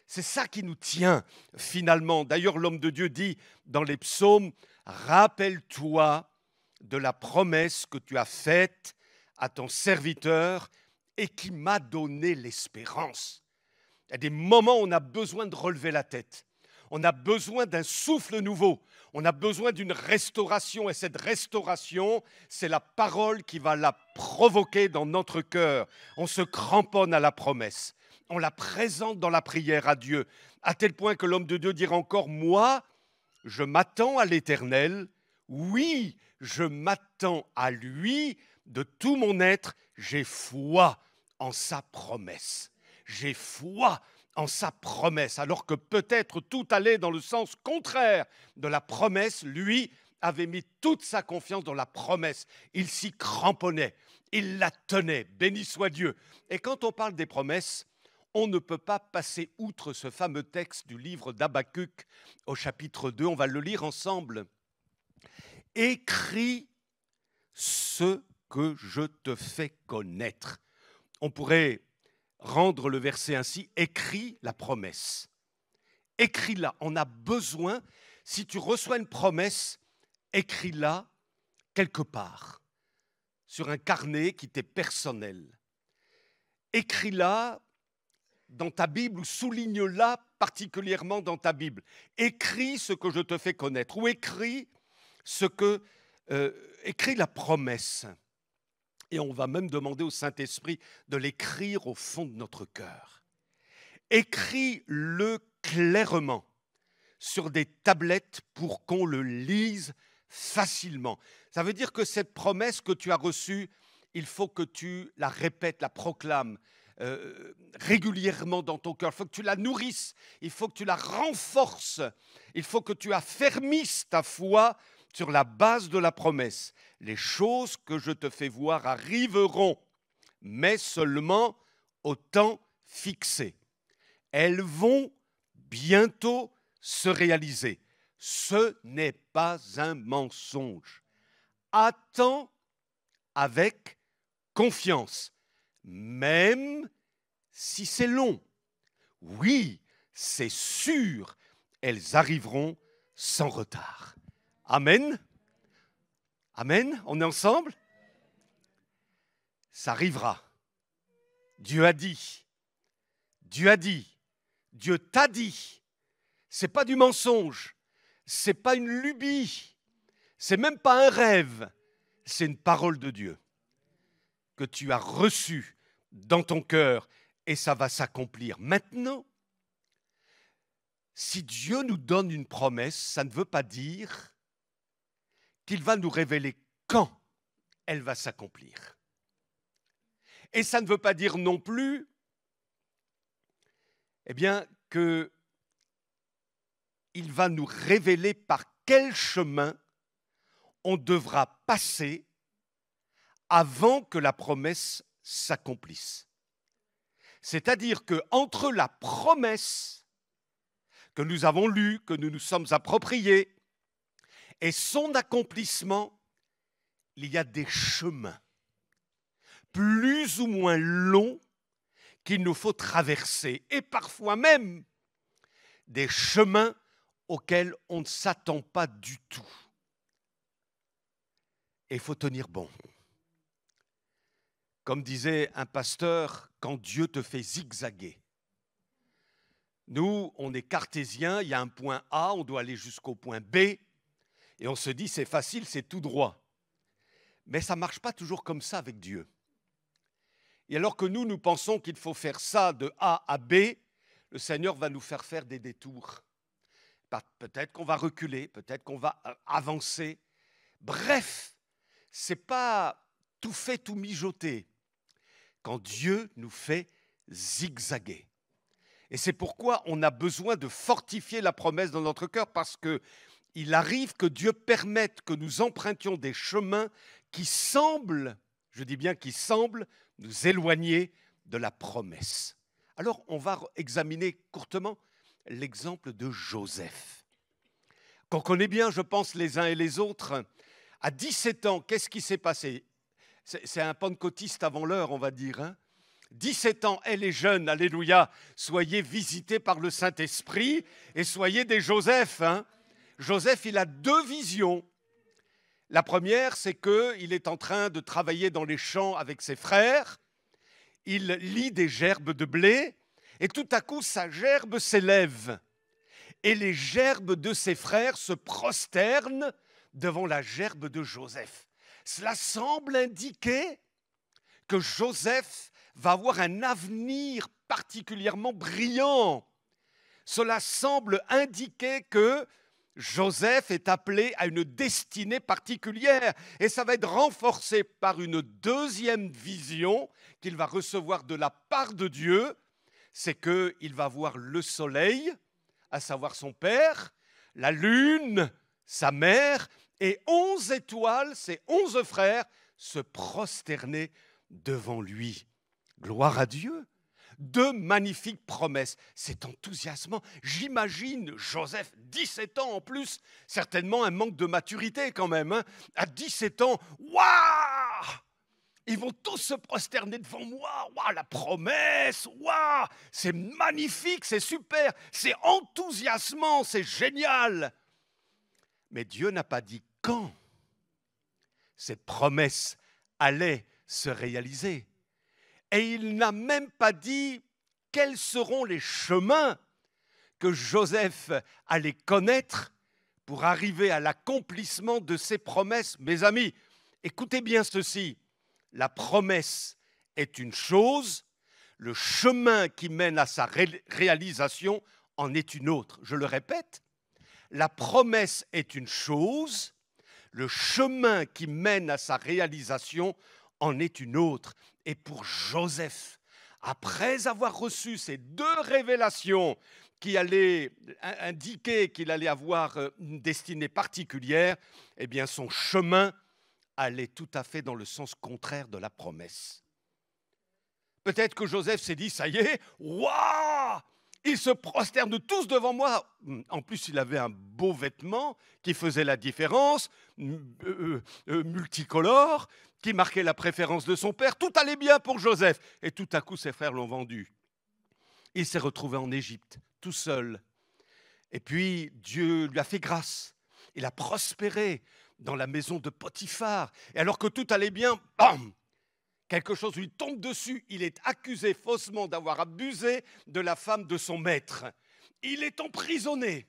C'est ça qui nous tient finalement. D'ailleurs, l'homme de Dieu dit dans les psaumes, « Rappelle-toi de la promesse que tu as faite à ton serviteur et qui m'a donné l'espérance. » Il y a des moments où on a besoin de relever la tête. On a besoin d'un souffle nouveau. On a besoin d'une restauration. Et cette restauration, c'est la parole qui va la provoquer dans notre cœur. On se cramponne à la promesse. On la présente dans la prière à Dieu. À tel point que l'homme de Dieu dira encore, « Moi, je m'attends à l'Éternel. Oui, je m'attends à lui de tout mon être. J'ai foi en sa promesse. » J'ai foi en sa promesse, alors que peut-être tout allait dans le sens contraire de la promesse. Lui avait mis toute sa confiance dans la promesse. Il s'y cramponnait, il la tenait, béni soit Dieu. Et quand on parle des promesses, on ne peut pas passer outre ce fameux texte du livre d'Habakkuk au chapitre 2. On va le lire ensemble. « Écris ce que je te fais connaître. » On pourrait rendre le verset ainsi, écris la promesse. Écris-la. On a besoin, si tu reçois une promesse, écris-la quelque part, sur un carnet qui t'est personnel. Écris-la dans ta Bible ou souligne-la particulièrement dans ta Bible. Écris ce que je te fais connaître ou écris la promesse. Et on va même demander au Saint-Esprit de l'écrire au fond de notre cœur. Écris-le clairement sur des tablettes pour qu'on le lise facilement. Ça veut dire que cette promesse que tu as reçue, il faut que tu la répètes, la proclames régulièrement dans ton cœur. Il faut que tu la nourrisses, il faut que tu la renforces, il faut que tu affermisses ta foi sur la base de la promesse. Les choses que je te fais voir arriveront, mais seulement au temps fixé. Elles vont bientôt se réaliser. Ce n'est pas un mensonge. Attends avec confiance, même si c'est long. Oui, c'est sûr, elles arriveront sans retard. Amen. Amen. On est ensemble? Ça arrivera. Dieu a dit. Dieu a dit. Dieu t'a dit. C'est pas du mensonge. C'est pas une lubie. C'est même pas un rêve. C'est une parole de Dieu que tu as reçue dans ton cœur et ça va s'accomplir. Maintenant, si Dieu nous donne une promesse, ça ne veut pas dire qu'il va nous révéler quand elle va s'accomplir. Et ça ne veut pas dire non plus, qu'il va nous révéler par quel chemin on devra passer avant que la promesse s'accomplisse. C'est-à-dire qu'entre la promesse que nous avons lue, que nous nous sommes appropriée, et son accomplissement, il y a des chemins plus ou moins longs qu'il nous faut traverser, et parfois même des chemins auxquels on ne s'attend pas du tout. Et il faut tenir bon. Comme disait un pasteur, quand Dieu te fait zigzaguer. Nous, on est cartésiens, il y a un point A, on doit aller jusqu'au point B, et on se dit, c'est facile, c'est tout droit. Mais ça ne marche pas toujours comme ça avec Dieu. Et alors que nous pensons qu'il faut faire ça de A à B, le Seigneur va nous faire des détours. Peut-être qu'on va reculer, peut-être qu'on va avancer. Bref, ce n'est pas tout fait, tout mijoté. Quand Dieu nous fait zigzaguer. Et c'est pourquoi on a besoin de fortifier la promesse dans notre cœur, parce qu'il arrive que Dieu permette que nous empruntions des chemins qui semblent, je dis bien qui semblent, nous éloigner de la promesse. Alors, on va examiner courtement l'exemple de Joseph, qu'on connaît bien, je pense, les uns et les autres. À 17 ans, qu'est-ce qui s'est passé? C'est un pentecôtiste avant l'heure, on va dire. 17 ans, elle est jeune, alléluia, soyez visités par le Saint-Esprit et soyez des Joseph. Hein. Joseph, il a 2 visions. La première, c'est qu'il est en train de travailler dans les champs avec ses frères. Il lit des gerbes de blé et tout à coup, sa gerbe s'élève. Et les gerbes de ses frères se prosternent devant la gerbe de Joseph. Cela semble indiquer que Joseph va avoir un avenir particulièrement brillant. Cela semble indiquer que Joseph est appelé à une destinée particulière et ça va être renforcé par une deuxième vision qu'il va recevoir de la part de Dieu, c'est qu'il va voir le soleil, à savoir son père, la lune, sa mère, et 11 étoiles, ses 11 frères, se prosterner devant lui. Gloire à Dieu. 2 magnifiques promesses. C'est enthousiasmant. J'imagine Joseph, 17 ans en plus, certainement un manque de maturité quand même. Hein. À 17 ans, waouh! Ils vont tous se prosterner devant moi. Waouh, la promesse, waouh! C'est magnifique, c'est super, c'est enthousiasmant, c'est génial. Mais Dieu n'a pas dit quand cette promesse allait se réaliser. Et il n'a même pas dit quels seront les chemins que Joseph allait connaître pour arriver à l'accomplissement de ses promesses. Mes amis, écoutez bien ceci. La promesse est une chose, le chemin qui mène à sa réalisation en est une autre. Je le répète, la promesse est une chose, le chemin qui mène à sa réalisation en est une autre. Et pour Joseph, après avoir reçu ces 2 révélations qui allaient indiquer qu'il allait avoir une destinée particulière, eh bien son chemin allait tout à fait dans le sens contraire de la promesse. Peut-être que Joseph s'est dit, ça y est, waouh! Ils se prosternent tous devant moi. En plus, il avait un beau vêtement qui faisait la différence, multicolore, qui marquait la préférence de son père. Tout allait bien pour Joseph. Et tout à coup, ses frères l'ont vendu. Il s'est retrouvé en Égypte, tout seul. Et puis, Dieu lui a fait grâce. Il a prospéré dans la maison de Potiphar. Et alors que tout allait bien, bam! Quelque chose lui tombe dessus. Il est accusé faussement d'avoir abusé de la femme de son maître. Il est emprisonné.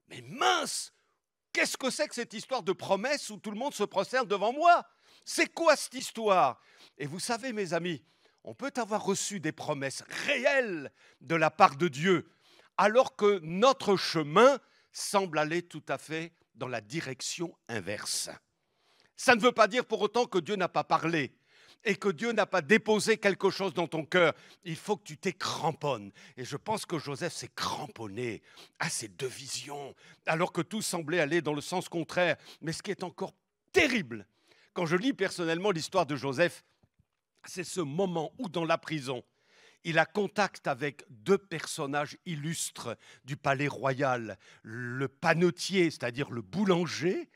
Mais mince! Qu'est-ce que c'est que cette histoire de promesse où tout le monde se prosterne devant moi? C'est quoi cette histoire? Et vous savez, mes amis, on peut avoir reçu des promesses réelles de la part de Dieu, alors que notre chemin semble aller tout à fait dans la direction inverse. Ça ne veut pas dire pour autant que Dieu n'a pas parlé et que Dieu n'a pas déposé quelque chose dans ton cœur. Il faut que tu t'y cramponnes. Et je pense que Joseph s'est cramponné à ces 2 visions, alors que tout semblait aller dans le sens contraire. Mais ce qui est encore terrible, quand je lis personnellement l'histoire de Joseph, c'est ce moment où dans la prison, il a contact avec 2 personnages illustres du palais royal, le panetier, c'est-à-dire le boulanger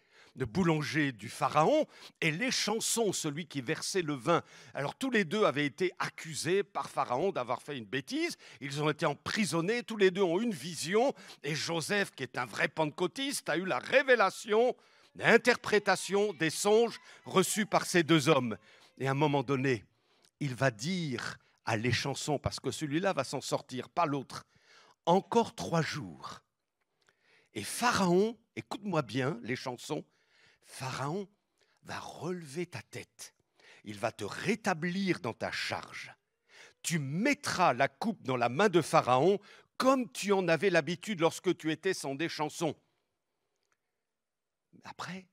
du pharaon, et l'échanson, celui qui versait le vin. Alors tous les 2 avaient été accusés par Pharaon d'avoir fait une bêtise, ils ont été emprisonnés, tous les 2 ont une vision, et Joseph, qui est un vrai pentecôtiste, a eu la révélation, l'interprétation des songes reçus par ces 2 hommes. Et à un moment donné, il va dire à l'échanson, parce que celui-là va s'en sortir, pas l'autre, encore 3 jours. Et Pharaon, écoute-moi bien les chansons, Pharaon va relever ta tête, il va te rétablir dans ta charge. Tu mettras la coupe dans la main de Pharaon comme tu en avais l'habitude lorsque tu étais son des chansons. Après,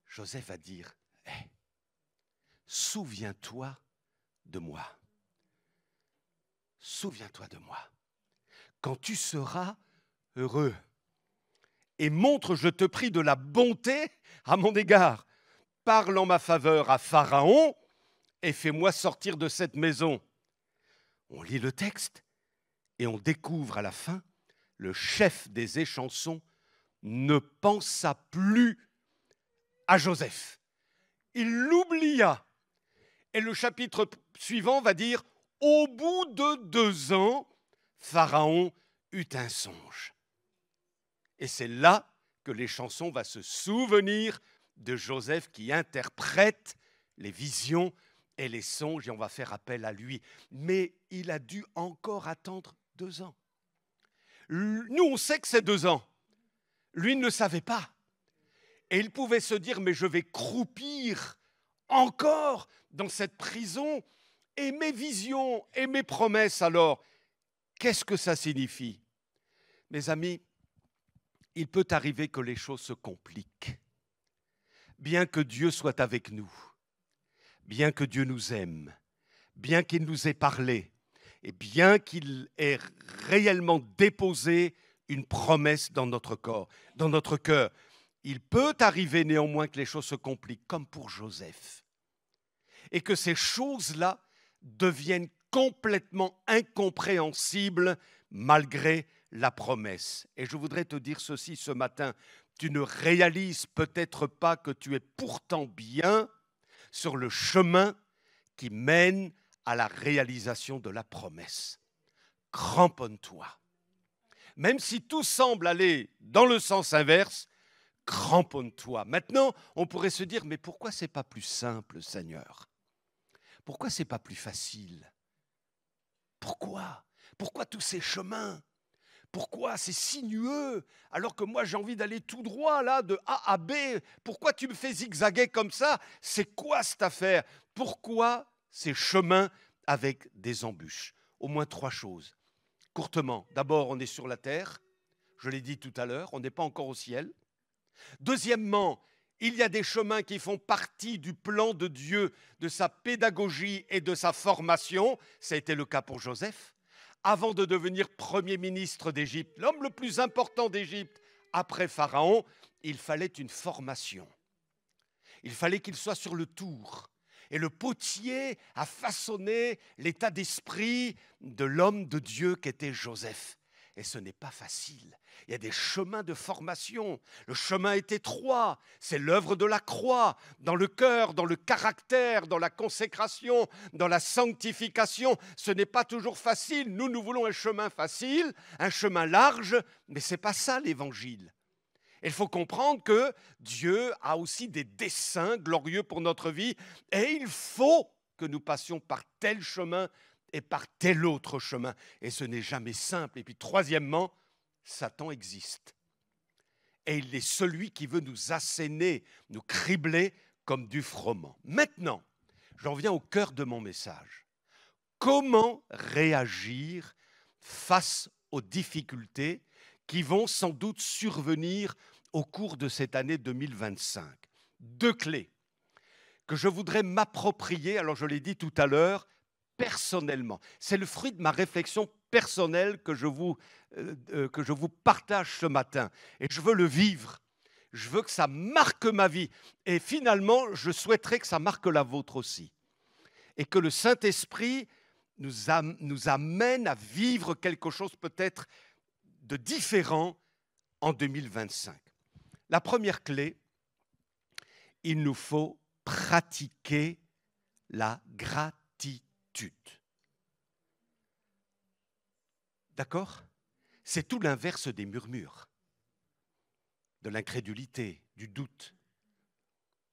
Joseph va dire, hey, souviens-toi de moi. Souviens-toi de moi. Quand tu seras heureux, et montre, je te prie, de la bonté à mon égard. Parle en ma faveur à Pharaon et fais-moi sortir de cette maison. On lit le texte et on découvre à la fin, le chef des échansons ne pensa plus à Joseph. Il l'oublia. Et le chapitre suivant va dire, au bout de 2 ans, Pharaon eut un songe. Et c'est là que les chansons vont se souvenir de Joseph qui interprète les visions et les songes, et on va faire appel à lui. Mais il a dû encore attendre 2 ans. Nous, on sait que c'est 2 ans. Lui ne le savait pas. Et il pouvait se dire, mais je vais croupir encore dans cette prison. Et mes visions et mes promesses, alors, qu'est-ce que ça signifie? Mes amis, il peut arriver que les choses se compliquent. Bien que Dieu soit avec nous, bien que Dieu nous aime, bien qu'il nous ait parlé, et bien qu'il ait réellement déposé une promesse dans notre corps, dans notre cœur, il peut arriver néanmoins que les choses se compliquent, comme pour Joseph, et que ces choses-là deviennent complètement incompréhensibles malgré la promesse. Et je voudrais te dire ceci ce matin, tu ne réalises peut-être pas que tu es pourtant bien sur le chemin qui mène à la réalisation de la promesse. Cramponne-toi. Même si tout semble aller dans le sens inverse, cramponne-toi. Maintenant, on pourrait se dire, mais pourquoi c'est pas plus simple, Seigneur? Pourquoi c'est pas plus facile? Pourquoi? Pourquoi tous ces chemins? Pourquoi c'est sinueux alors que moi j'ai envie d'aller tout droit là de A à B? Pourquoi tu me fais zigzaguer comme ça? C'est quoi cette affaire? Pourquoi ces chemins avec des embûches? Au moins 3 choses. Courtement, d'abord on est sur la terre, je l'ai dit tout à l'heure, on n'est pas encore au ciel. Deuxièmement, il y a des chemins qui font partie du plan de Dieu, de sa pédagogie et de sa formation. Ça a été le cas pour Joseph. Avant de devenir premier ministre d'Égypte, l'homme le plus important d'Égypte, après Pharaon, il fallait une formation. Il fallait qu'il soit sur le tour. Et le potier a façonné l'état d'esprit de l'homme de Dieu qu'était Joseph. Et ce n'est pas facile. Il y a des chemins de formation. Le chemin est étroit. C'est l'œuvre de la croix, dans le cœur, dans le caractère, dans la consécration, dans la sanctification. Ce n'est pas toujours facile. Nous voulons un chemin facile, un chemin large, mais ce n'est pas ça l'évangile. Et il faut comprendre que Dieu a aussi des desseins glorieux pour notre vie et il faut que nous passions par tel chemin et par tel autre chemin. Et ce n'est jamais simple. Et puis troisièmement, Satan existe. Et il est celui qui veut nous asséner, nous cribler comme du froment. Maintenant, j'en viens au cœur de mon message. Comment réagir face aux difficultés qui vont sans doute survenir au cours de cette année 2025? 2 clés que je voudrais m'approprier, alors je l'ai dit tout à l'heure, personnellement. C'est le fruit de ma réflexion personnelle que je vous partage ce matin. Et je veux le vivre. Je veux que ça marque ma vie. Et finalement, je souhaiterais que ça marque la vôtre aussi. Et que le Saint-Esprit nous amène à vivre quelque chose peut-être de différent en 2025. La première clé, il nous faut pratiquer la gratitude. D'accord? C'est tout l'inverse des murmures, de l'incrédulité, du doute,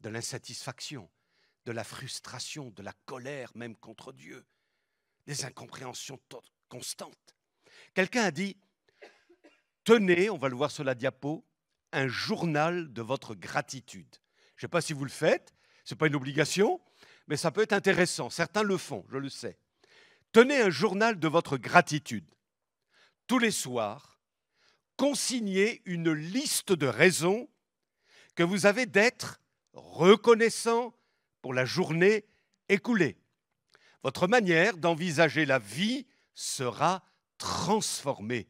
de l'insatisfaction, de la frustration, de la colère même contre Dieu, des incompréhensions constantes. Quelqu'un a dit, tenez, on va le voir sur la diapo, un journal de votre gratitude. Je ne sais pas si vous le faites, ce n'est pas une obligation, mais ça peut être intéressant. Certains le font, je le sais. Tenez un journal de votre gratitude. Tous les soirs, consignez une liste de raisons que vous avez d'être reconnaissant pour la journée écoulée. Votre manière d'envisager la vie sera transformée.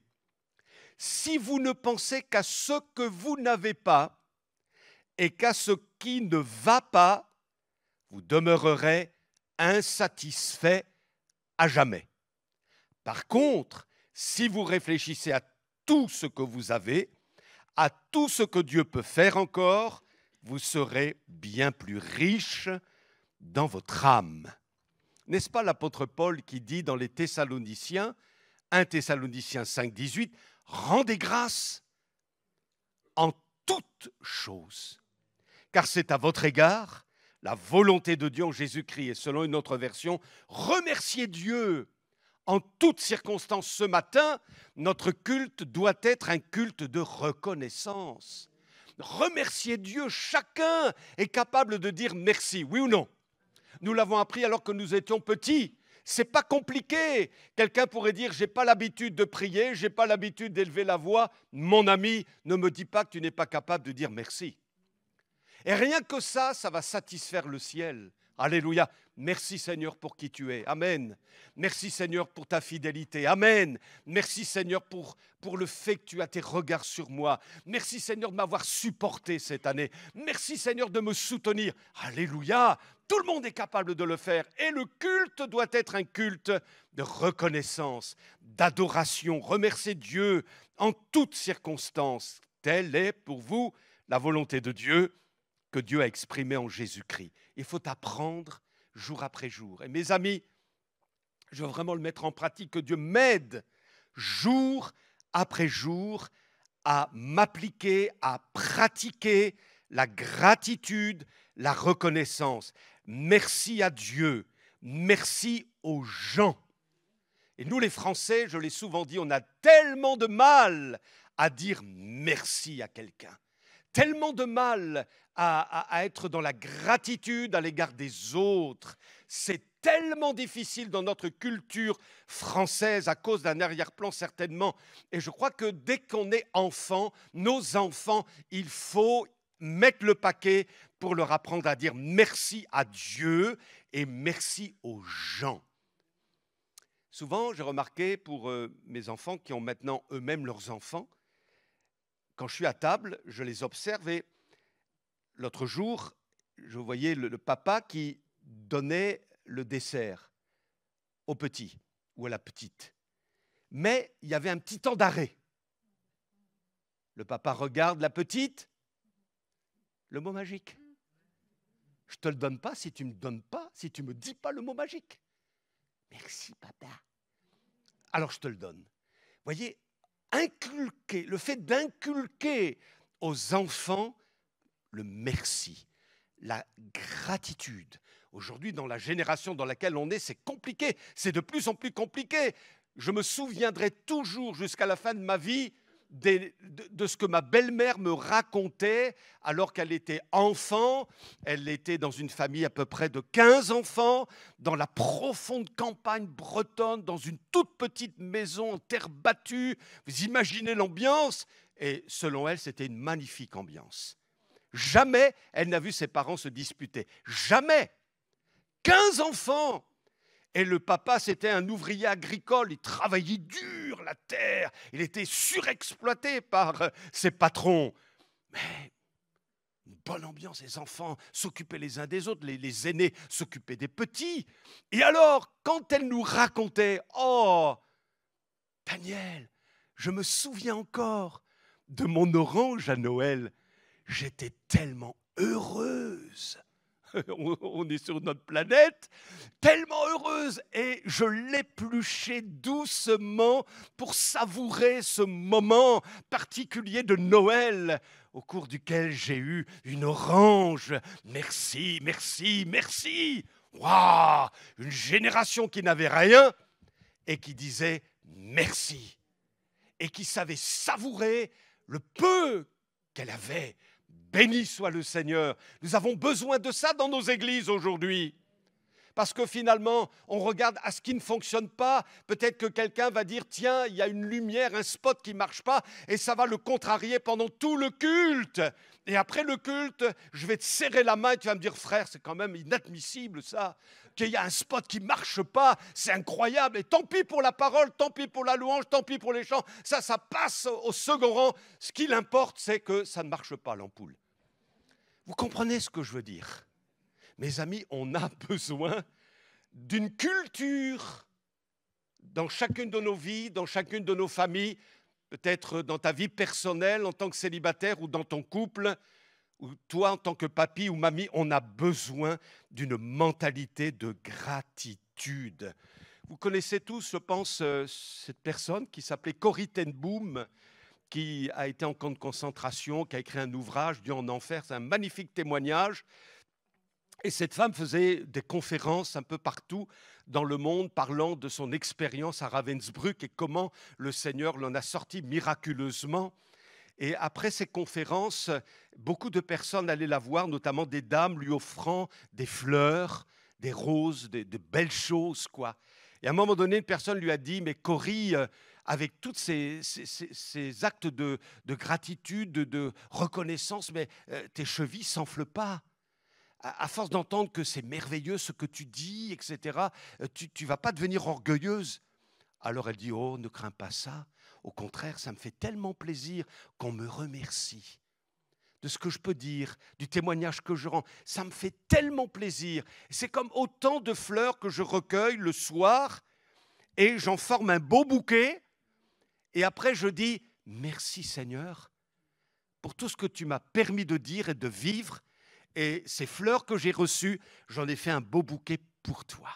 Si vous ne pensez qu'à ce que vous n'avez pas et qu'à ce qui ne va pas, vous demeurerez insatisfait à jamais. Par contre, si vous réfléchissez à tout ce que vous avez, à tout ce que Dieu peut faire encore, vous serez bien plus riche dans votre âme. N'est-ce pas l'apôtre Paul qui dit dans les Thessaloniciens, 1 Thessaloniciens 5, 18, « Rendez grâce en toutes choses, car c'est à votre égard la volonté de Dieu en Jésus-Christ. » Et selon une autre version, « Remerciez Dieu en toutes circonstances. » Ce matin, notre culte doit être un culte de reconnaissance. Remercier Dieu, chacun est capable de dire merci, oui ou non? Nous l'avons appris alors que nous étions petits. C'est pas compliqué. Quelqu'un pourrait dire, j'ai pas l'habitude de prier, j'ai pas l'habitude d'élever la voix. Mon ami, ne me dis pas que tu n'es pas capable de dire merci. Et rien que ça, ça va satisfaire le ciel. Alléluia. Merci Seigneur pour qui tu es. Amen. Merci Seigneur pour ta fidélité. Amen. Merci Seigneur pour le fait que tu as tes regards sur moi. Merci Seigneur de m'avoir supporté cette année. Merci Seigneur de me soutenir. Alléluia. Tout le monde est capable de le faire. Et le culte doit être un culte de reconnaissance, d'adoration. Remerciez Dieu en toutes circonstances. Telle est pour vous la volonté de Dieu que Dieu a exprimée en Jésus-Christ. Il faut apprendre jour après jour. Et mes amis, je veux vraiment le mettre en pratique, que Dieu m'aide jour après jour à m'appliquer, à pratiquer la gratitude, la reconnaissance. Merci à Dieu, merci aux gens. Et nous les Français, je l'ai souvent dit, on a tellement de mal à dire merci à quelqu'un. Tellement de mal à être dans la gratitude à l'égard des autres. C'est tellement difficile dans notre culture française à cause d'un arrière-plan certainement. Et je crois que dès qu'on est enfant, nos enfants, il faut mettre le paquet pour leur apprendre à dire merci à Dieu et merci aux gens. Souvent, j'ai remarqué pour mes enfants qui ont maintenant eux-mêmes leurs enfants, quand je suis à table, je les observe et l'autre jour, je voyais le papa qui donnait le dessert au petit ou à la petite. Mais il y avait un petit temps d'arrêt. Le papa regarde la petite, le mot magique. Je ne te le donne pas si tu ne me donnes pas, si tu ne me dis pas le mot magique. Merci papa. Alors je te le donne. Vous voyez, inculquer, le fait d'inculquer aux enfants le merci, la gratitude. Aujourd'hui, dans la génération dans laquelle on est, c'est compliqué, c'est de plus en plus compliqué. Je me souviendrai toujours jusqu'à la fin de ma vie de ce que ma belle-mère me racontait alors qu'elle était enfant. Elle était dans une famille à peu près de 15 enfants, dans la profonde campagne bretonne, dans une toute petite maison en terre battue. Vous imaginez l'ambiance? Et selon elle, c'était une magnifique ambiance. Jamais elle n'a vu ses parents se disputer. Jamais. 15 enfants. Et le papa, c'était un ouvrier agricole. Il travaillait dur la terre. Il était surexploité par ses patrons. Mais une bonne ambiance. Les enfants s'occupaient les uns des autres. Les aînés s'occupaient des petits. Et alors, quand elle nous racontait, « Oh, Daniel, je me souviens encore de mon orange à Noël. J'étais tellement heureuse. » On est sur notre planète, tellement heureuse. Et je l'épluchais doucement pour savourer ce moment particulier de Noël au cours duquel j'ai eu une orange. Merci, merci, merci. Waouh! Une génération qui n'avait rien et qui disait merci. Et qui savait savourer le peu qu'elle avait. Béni soit le Seigneur. Nous avons besoin de ça dans nos églises aujourd'hui. Parce que finalement, on regarde à ce qui ne fonctionne pas. Peut-être que quelqu'un va dire, tiens, il y a une lumière, un spot qui ne marche pas, et ça va le contrarier pendant tout le culte. Et après le culte, je vais te serrer la main et tu vas me dire, frère, c'est quand même inadmissible ça, qu'il y a un spot qui ne marche pas, c'est incroyable. Et tant pis pour la parole, tant pis pour la louange, tant pis pour les chants, ça passe au second rang. Ce qui l'importe, c'est que ça ne marche pas, l'ampoule. Vous comprenez ce que je veux dire? Mes amis, on a besoin d'une culture dans chacune de nos vies, dans chacune de nos familles, peut-être dans ta vie personnelle en tant que célibataire ou dans ton couple, ou toi en tant que papy ou mamie, on a besoin d'une mentalité de gratitude. gratitude. Vous connaissez tous, je pense, cette personne qui s'appelait Corrie ten Boom, qui a été en camp de concentration, qui a écrit un ouvrage, Dieu en enfer. C'est un magnifique témoignage. Et cette femme faisait des conférences un peu partout dans le monde, parlant de son expérience à Ravensbrück et comment le Seigneur l'en a sorti miraculeusement. Et après ces conférences, beaucoup de personnes allaient la voir, notamment des dames lui offrant des fleurs, des roses, de belles choses, quoi. Et à un moment donné, une personne lui a dit, mais Corrie, avec tous ces actes de gratitude, de reconnaissance, mais tes chevilles s'enflent pas. À force d'entendre que c'est merveilleux ce que tu dis, etc., tu ne vas pas devenir orgueilleuse. Alors elle dit, oh, ne crains pas ça. Au contraire, ça me fait tellement plaisir qu'on me remercie de ce que je peux dire, du témoignage que je rends. Ça me fait tellement plaisir. C'est comme autant de fleurs que je recueille le soir et j'en forme un beau bouquet. Et après, je dis, merci Seigneur pour tout ce que tu m'as permis de dire et de vivre. Et ces fleurs que j'ai reçues, j'en ai fait un beau bouquet pour toi.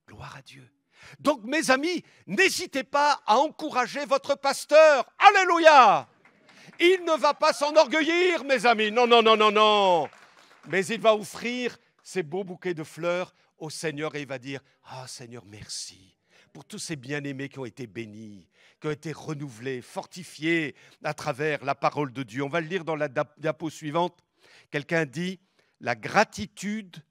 Gloire à Dieu. Donc, mes amis, n'hésitez pas à encourager votre pasteur. Alléluia! Il ne va pas s'enorgueillir, mes amis. Non, non, non, non, non. Mais il va offrir ces beaux bouquets de fleurs au Seigneur et il va dire, ah Seigneur, merci pour tous ces bien-aimés qui ont été bénis, qui ont été renouvelés, fortifiés à travers la parole de Dieu. On va le lire dans la diapo suivante. Quelqu'un dit, la gratitude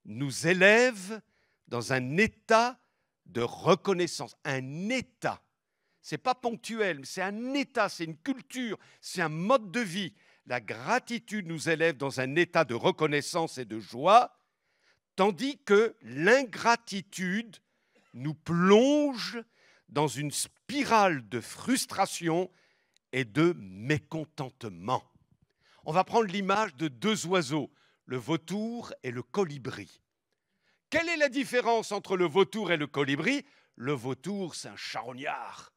nous élève dans un état de reconnaissance. Un état. Ce n'est pas ponctuel, mais c'est un état, c'est une culture, c'est un mode de vie. La gratitude nous élève dans un état de reconnaissance et de joie, tandis que l'ingratitude nous plonge dans une spirale de frustration et de mécontentement. On va prendre l'image de deux oiseaux, le vautour et le colibri. Quelle est la différence entre le vautour et le colibri? Le vautour, c'est un charognard.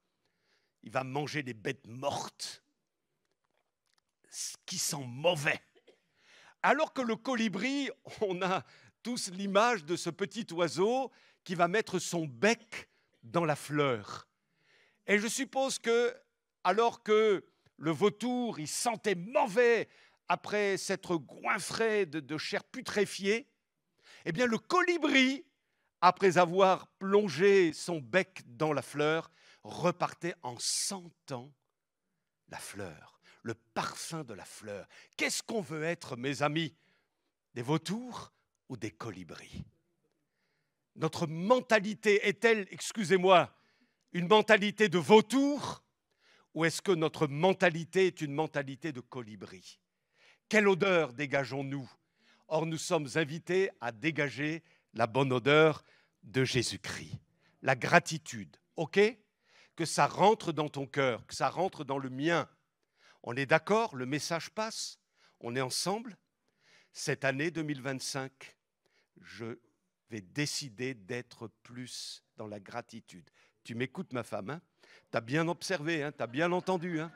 Il va manger des bêtes mortes, ce qui sent mauvais. Alors que le colibri, on a tous l'image de ce petit oiseau qui va mettre son bec dans la fleur. Et je suppose que, alors que le vautour, il sentait mauvais après s'être goinfré de chair putréfiée, eh bien le colibri, après avoir plongé son bec dans la fleur, repartait en sentant la fleur, le parfum de la fleur. Qu'est-ce qu'on veut être, mes amis? Des vautours ou des colibris? Notre mentalité est-elle, excusez-moi, une mentalité de vautour ou est-ce que notre mentalité est une mentalité de colibri? Quelle odeur dégageons-nous? Or, nous sommes invités à dégager la bonne odeur de Jésus-Christ. La gratitude, ok? Que ça rentre dans ton cœur, que ça rentre dans le mien. On est d'accord? Le message passe? On est ensemble? Cette année 2025, je vais décider d'être plus dans la gratitude. Tu m'écoutes, ma femme, hein? Tu as bien observé, hein? Tu as bien entendu. Hein?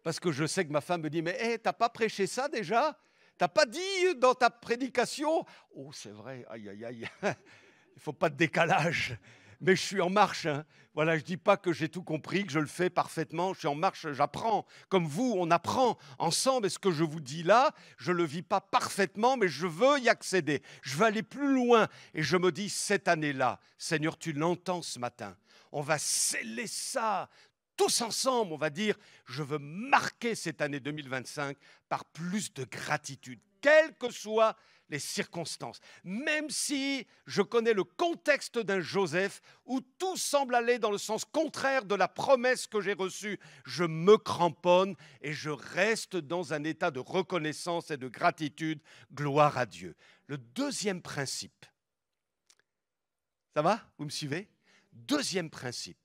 Parce que je sais que ma femme me dit, mais hey, tu n'as pas prêché ça déjà? Tu n'as pas dit dans ta prédication? Oh, c'est vrai, aïe, aïe, aïe. Il ne faut pas de décalage. Mais je suis en marche. Hein. Voilà, je ne dis pas que j'ai tout compris, que je le fais parfaitement. Je suis en marche, j'apprends. Comme vous, on apprend ensemble. Et ce que je vous dis là, je ne le vis pas parfaitement, mais je veux y accéder. Je veux aller plus loin. Et je me dis, cette année-là, Seigneur, tu l'entends ce matin. On va sceller ça tous ensemble. On va dire, je veux marquer cette année 2025 par plus de gratitude, quelles que soient les circonstances. Même si je connais le contexte d'un Joseph où tout semble aller dans le sens contraire de la promesse que j'ai reçue, je me cramponne et je reste dans un état de reconnaissance et de gratitude. Gloire à Dieu. Le deuxième principe, ça va? Vous me suivez? Deuxième principe,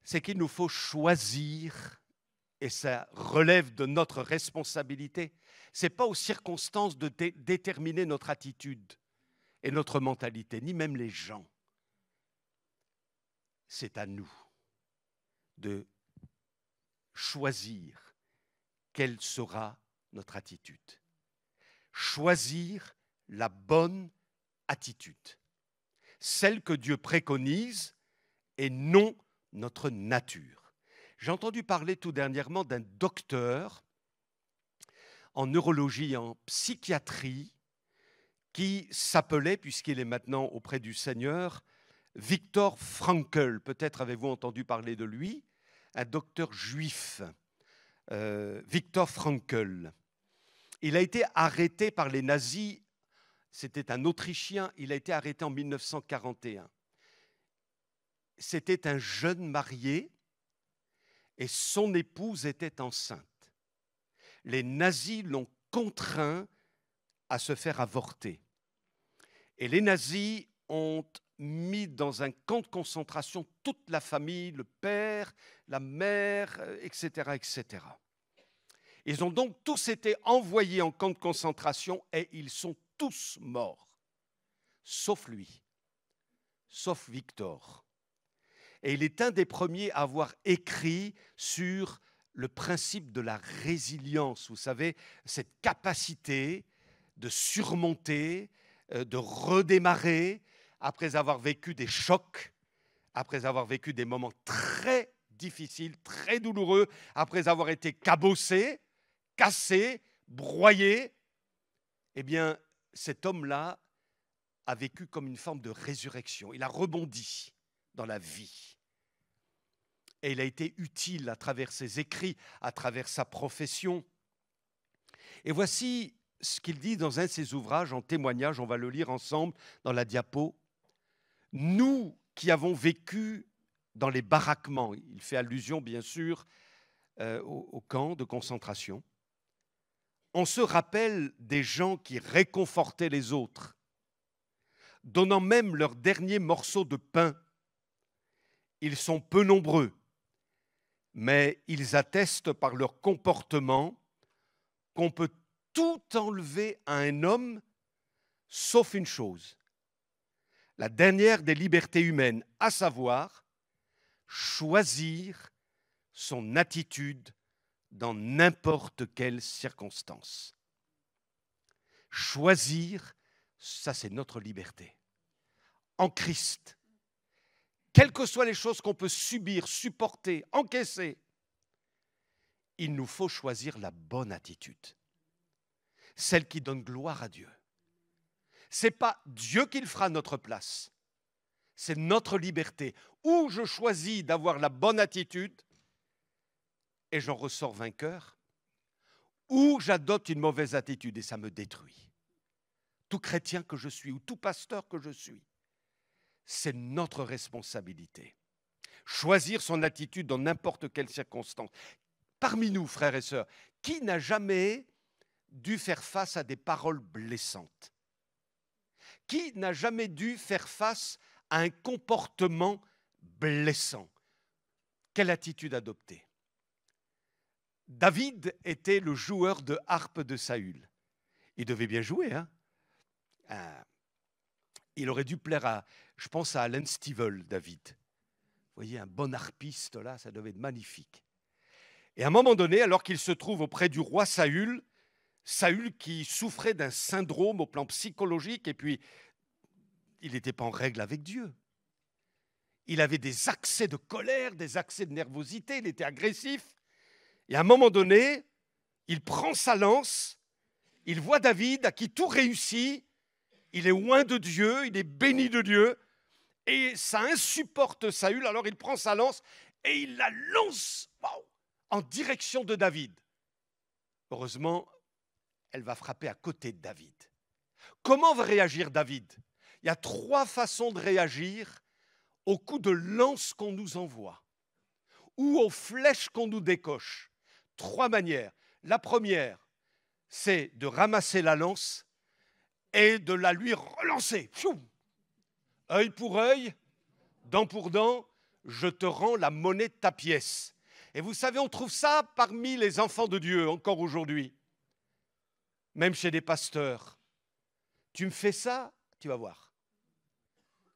c'est qu'il nous faut choisir, et ça relève de notre responsabilité. Ce n'est pas aux circonstances de déterminer notre attitude et notre mentalité, ni même les gens. C'est à nous de choisir quelle sera notre attitude. Choisir la bonne attitude, celle que Dieu préconise et non notre nature. J'ai entendu parler tout dernièrement d'un docteur en neurologie, en psychiatrie, qui s'appelait, puisqu'il est maintenant auprès du Seigneur, Viktor Frankl. Peut-être avez-vous entendu parler de lui, un docteur juif, Viktor Frankl. Il a été arrêté par les nazis, c'était un Autrichien, il a été arrêté en 1941. C'était un jeune marié et son épouse était enceinte. Les nazis l'ont contraint à se faire avorter. Et les nazis ont mis dans un camp de concentration toute la famille, le père, la mère, etc., etc. Ils ont donc tous été envoyés en camp de concentration et ils sont tous morts, sauf lui, sauf Victor. Et il est un des premiers à avoir écrit sur le principe de la résilience, vous savez, cette capacité de surmonter, de redémarrer après avoir vécu des chocs, après avoir vécu des moments très difficiles, très douloureux, après avoir été cabossé, cassé, broyé. Eh bien, cet homme-là a vécu comme une forme de résurrection. Il a rebondi dans la vie. Et il a été utile à travers ses écrits, à travers sa profession. Et voici ce qu'il dit dans un de ses ouvrages en témoignage, on va le lire ensemble dans la diapo. Nous qui avons vécu dans les baraquements, il fait allusion bien sûr au camp de concentration, on se rappelle des gens qui réconfortaient les autres, donnant même leur dernier morceau de pain. Ils sont peu nombreux, mais ils attestent par leur comportement qu'on peut tout enlever à un homme, sauf une chose, la dernière des libertés humaines, à savoir choisir son attitude dans n'importe quelle circonstance. Choisir, ça c'est notre liberté. En Christ, quelles que soient les choses qu'on peut subir, supporter, encaisser, il nous faut choisir la bonne attitude, celle qui donne gloire à Dieu. Ce n'est pas Dieu qui le fera à notre place, c'est notre liberté. Ou je choisis d'avoir la bonne attitude et j'en ressors vainqueur, ou j'adopte une mauvaise attitude et ça me détruit. Tout chrétien que je suis ou tout pasteur que je suis, c'est notre responsabilité. Choisir son attitude dans n'importe quelle circonstance. Parmi nous, frères et sœurs, qui n'a jamais dû faire face à des paroles blessantes? Qui n'a jamais dû faire face à un comportement blessant? Quelle attitude adopter? David était le joueur de harpe de Saül. Il devait bien jouer, hein? Il aurait dû plaire à, je pense à Alan Stivell, David. Vous voyez, un bon harpiste, là, ça devait être magnifique. Et à un moment donné, alors qu'il se trouve auprès du roi Saül, Saül qui souffrait d'un syndrome au plan psychologique, et puis il n'était pas en règle avec Dieu. Il avait des accès de colère, des accès de nervosité, il était agressif. Et à un moment donné, il prend sa lance, il voit David à qui tout réussit, il est loin de Dieu, il est béni de Dieu, et ça insupporte Saül, alors il prend sa lance et il la lance en direction de David. Heureusement, elle va frapper à côté de David. Comment va réagir David? Il y a 3 façons de réagir au coup de lance qu'on nous envoie ou aux flèches qu'on nous décoche. 3 manières. La première, c'est de ramasser la lance et de la lui relancer. Pfiou! Œil pour œil, dent pour dent, je te rends la monnaie de ta pièce. Et vous savez, on trouve ça parmi les enfants de Dieu encore aujourd'hui. Même chez des pasteurs. Tu me fais ça, tu vas voir.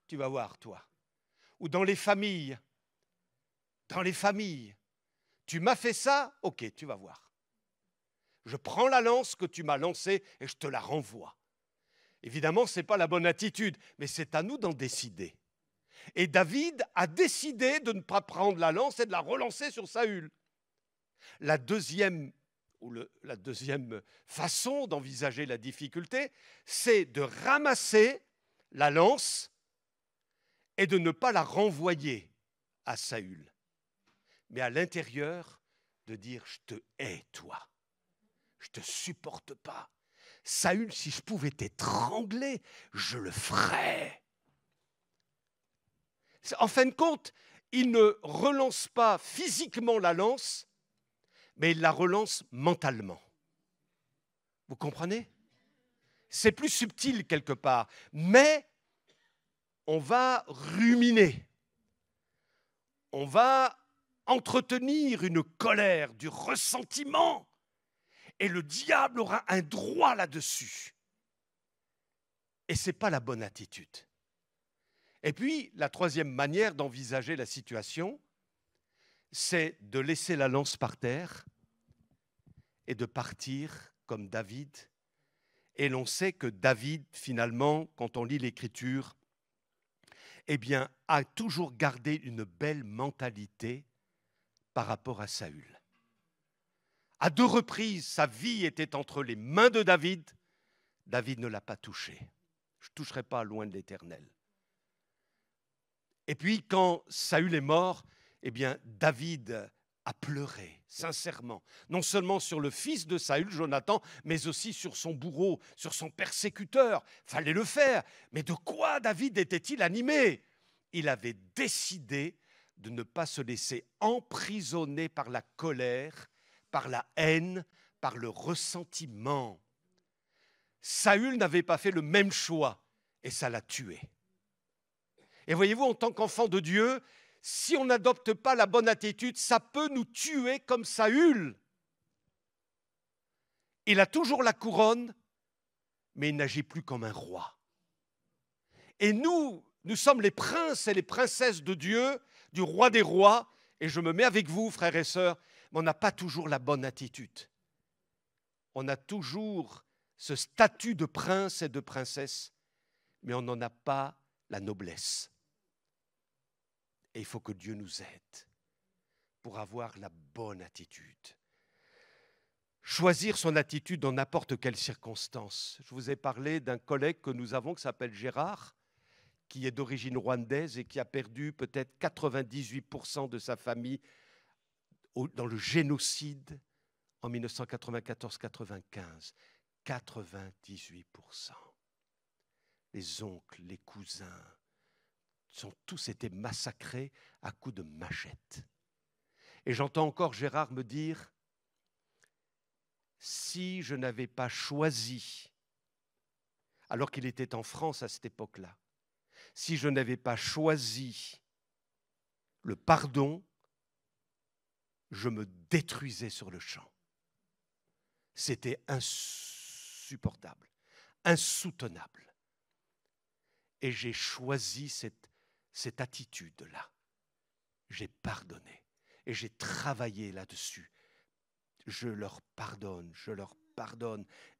Tu vas voir, toi. Ou dans les familles. Dans les familles. Tu m'as fait ça, ok, tu vas voir. Je prends la lance que tu m'as lancée et je te la renvoie. Évidemment, ce n'est pas la bonne attitude, mais c'est à nous d'en décider. Et David a décidé de ne pas prendre la lance et de la relancer sur Saül. La deuxième façon d'envisager la difficulté, c'est de ramasser la lance et de ne pas la renvoyer à Saül. Mais à l'intérieur, de dire « je te hais, toi, je ne te supporte pas. Saül, si je pouvais t'étrangler, je le ferais. » En fin de compte, il ne relance pas physiquement la lance, mais il la relance mentalement. Vous comprenez? C'est plus subtil quelque part, mais on va ruminer. On va entretenir une colère, du ressentiment, et le diable aura un droit là-dessus. Et ce n'est pas la bonne attitude. Et puis, la troisième manière d'envisager la situation, c'est de laisser la lance par terre et de partir comme David. Et l'on sait que David, finalement, quand on lit l'Écriture, eh bien, a toujours gardé une belle mentalité par rapport à Saül. À 2 reprises, sa vie était entre les mains de David. David ne l'a pas touché. Je ne toucherai pas loin de l'Éternel. Et puis, quand Saül est mort, eh bien, David a pleuré, sincèrement, non seulement sur le fils de Saül, Jonathan, mais aussi sur son bourreau, sur son persécuteur. Fallait le faire. Mais de quoi David était-il animé? Il avait décidé de ne pas se laisser emprisonner par la colère, par la haine, par le ressentiment. Saül n'avait pas fait le même choix et ça l'a tué. Et voyez-vous, en tant qu'enfant de Dieu, si on n'adopte pas la bonne attitude, ça peut nous tuer comme Saül. Il a toujours la couronne, mais il n'agit plus comme un roi. Et nous sommes les princes et les princesses de Dieu, du roi des rois, et je me mets avec vous, frères et sœurs, mais on n'a pas toujours la bonne attitude. On a toujours ce statut de prince et de princesse, mais on n'en a pas la noblesse. Et il faut que Dieu nous aide pour avoir la bonne attitude. Choisir son attitude dans n'importe quelle circonstance. Je vous ai parlé d'un collègue que nous avons qui s'appelle Gérard, qui est d'origine rwandaise et qui a perdu peut-être 98% de sa famille dans le génocide en 1994-95. 98%. Les oncles, les cousins, ont tous été massacrés à coups de machette. Et j'entends encore Gérard me dire, si je n'avais pas choisi, alors qu'il était en France à cette époque-là, si je n'avais pas choisi le pardon, je me détruisais sur le champ. C'était insupportable, insoutenable. Et j'ai choisi cette attitude-là. J'ai pardonné et j'ai travaillé là-dessus. Je leur pardonne.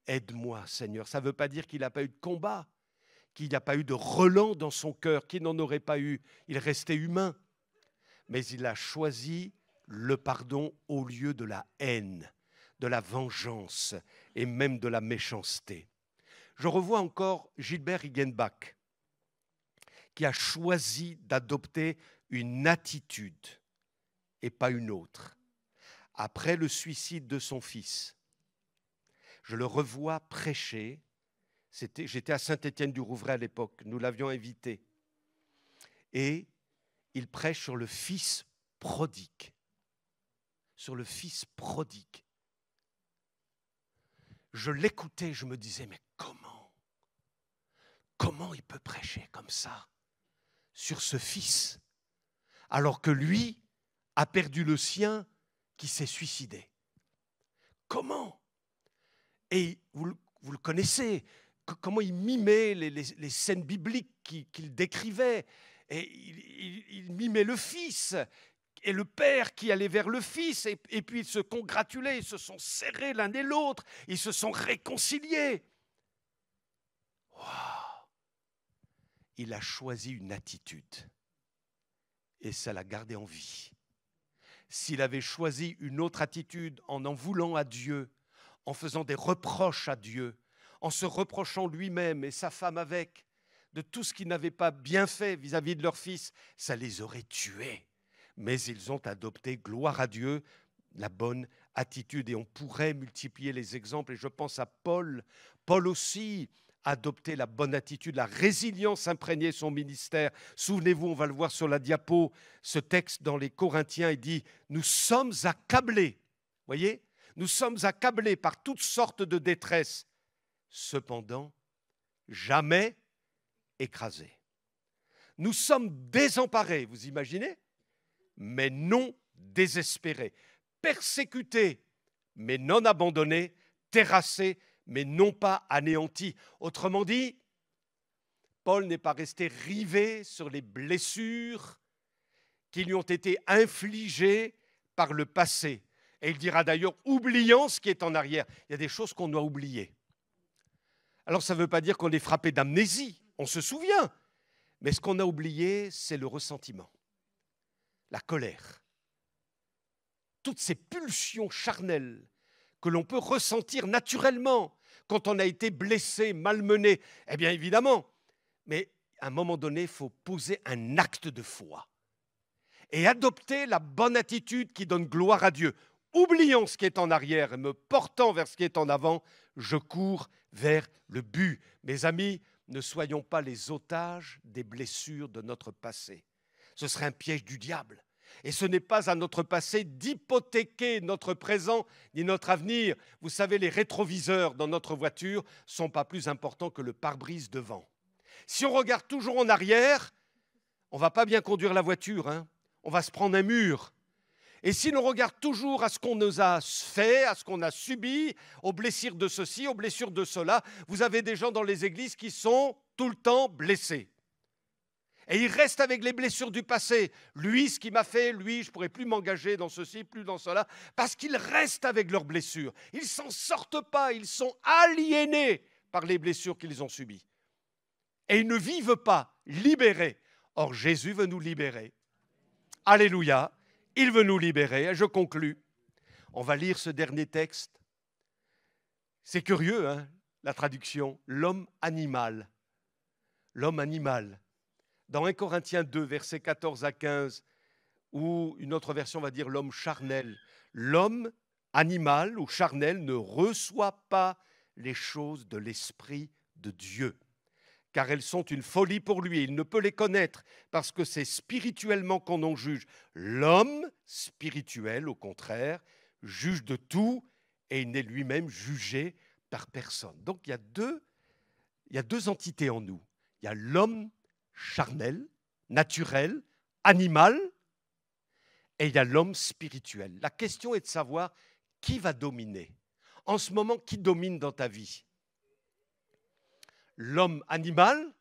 Aide-moi, Seigneur. Ça ne veut pas dire qu'il n'a pas eu de combat, qu'il n'y a pas eu de relent dans son cœur, qu'il n'en aurait pas eu. Il restait humain. Mais il a choisi le pardon au lieu de la haine, de la vengeance et même de la méchanceté. Je revois encore Gilbert Higgenbach, qui a choisi d'adopter une attitude et pas une autre. Après le suicide de son fils, je le revois prêcher. J'étais à Saint-Étienne-du-Rouvray à l'époque, nous l'avions invité. Et il prêche sur le fils prodigue. Sur le fils prodigue. Je l'écoutais, je me disais, mais comment il peut prêcher comme ça sur ce fils, alors que lui a perdu le sien qui s'est suicidé? Comment? Et vous le connaissez, comment il mimait les scènes bibliques qu'il décrivait. Et il mimait le fils et le père qui allait vers le fils, et puis ils se congratulaient, ils se sont serrés l'un et l'autre, ils se sont réconciliés. Wow. Il a choisi une attitude et ça l'a gardé en vie. S'il avait choisi une autre attitude en voulant à Dieu, en faisant des reproches à Dieu, en se reprochant lui-même et sa femme avec, de tout ce qu'ils n'avaient pas bien fait vis-à-vis de leur fils, ça les aurait tués. Mais ils ont adopté, gloire à Dieu, la bonne attitude. Et on pourrait multiplier les exemples. Et je pense à Paul. Paul aussi a adopté la bonne attitude. La résilience imprégnait son ministère. Souvenez-vous, on va le voir sur la diapo, ce texte dans les Corinthiens, il dit « Nous sommes accablés ». Voyez ? Nous sommes accablés par toutes sortes de détresse. Cependant, jamais écrasés. Nous sommes désemparés, vous imaginez ? Mais non désespérés. Persécutés, mais non abandonnés. Terrassés, mais non pas anéantis. Autrement dit, Paul n'est pas resté rivé sur les blessures qui lui ont été infligées par le passé. Et il dira d'ailleurs, oubliant ce qui est en arrière. Il y a des choses qu'on doit oublier. Alors ça ne veut pas dire qu'on est frappé d'amnésie, on se souvient. Mais ce qu'on a oublié, c'est le ressentiment, la colère. Toutes ces pulsions charnelles que l'on peut ressentir naturellement quand on a été blessé, malmené. Eh bien évidemment, mais à un moment donné, il faut poser un acte de foi et adopter la bonne attitude qui donne gloire à Dieu. Oubliant ce qui est en arrière et me portant vers ce qui est en avant, je cours vers le but. Mes amis, ne soyons pas les otages des blessures de notre passé. Ce serait un piège du diable. Et ce n'est pas à notre passé d'hypothéquer notre présent ni notre avenir. Vous savez, les rétroviseurs dans notre voiture ne sont pas plus importants que le pare-brise devant. Si on regarde toujours en arrière, on ne va pas bien conduire la voiture, hein. On va se prendre un mur. Et si l'on regarde toujours à ce qu'on nous a fait, à ce qu'on a subi, aux blessures de ceci, aux blessures de cela, vous avez des gens dans les églises qui sont tout le temps blessés. Et ils restent avec les blessures du passé. Lui, ce qu'il m'a fait, lui, je ne pourrais plus m'engager dans ceci, plus dans cela, parce qu'ils restent avec leurs blessures. Ils ne s'en sortent pas, ils sont aliénés par les blessures qu'ils ont subies. Et ils ne vivent pas libérés. Or, Jésus veut nous libérer. Alléluia. Il veut nous libérer. Je conclus. On va lire ce dernier texte. C'est curieux, hein, la traduction. L'homme animal. L'homme animal. Dans 1 Corinthiens 2, versets 14 à 15, ou une autre version va dire l'homme charnel. L'homme animal ou charnel ne reçoit pas les choses de l'Esprit de Dieu, car elles sont une folie pour lui. Il ne peut les connaître parce que c'est spirituellement qu'on en juge. L'homme spirituel, au contraire, juge de tout et il n'est lui-même jugé par personne. Donc il y a deux entités en nous. Il y a l'homme charnel, naturel, animal, et il y a l'homme spirituel. La question est de savoir qui va dominer. En ce moment, qui domine dans ta vie ? L'homme animal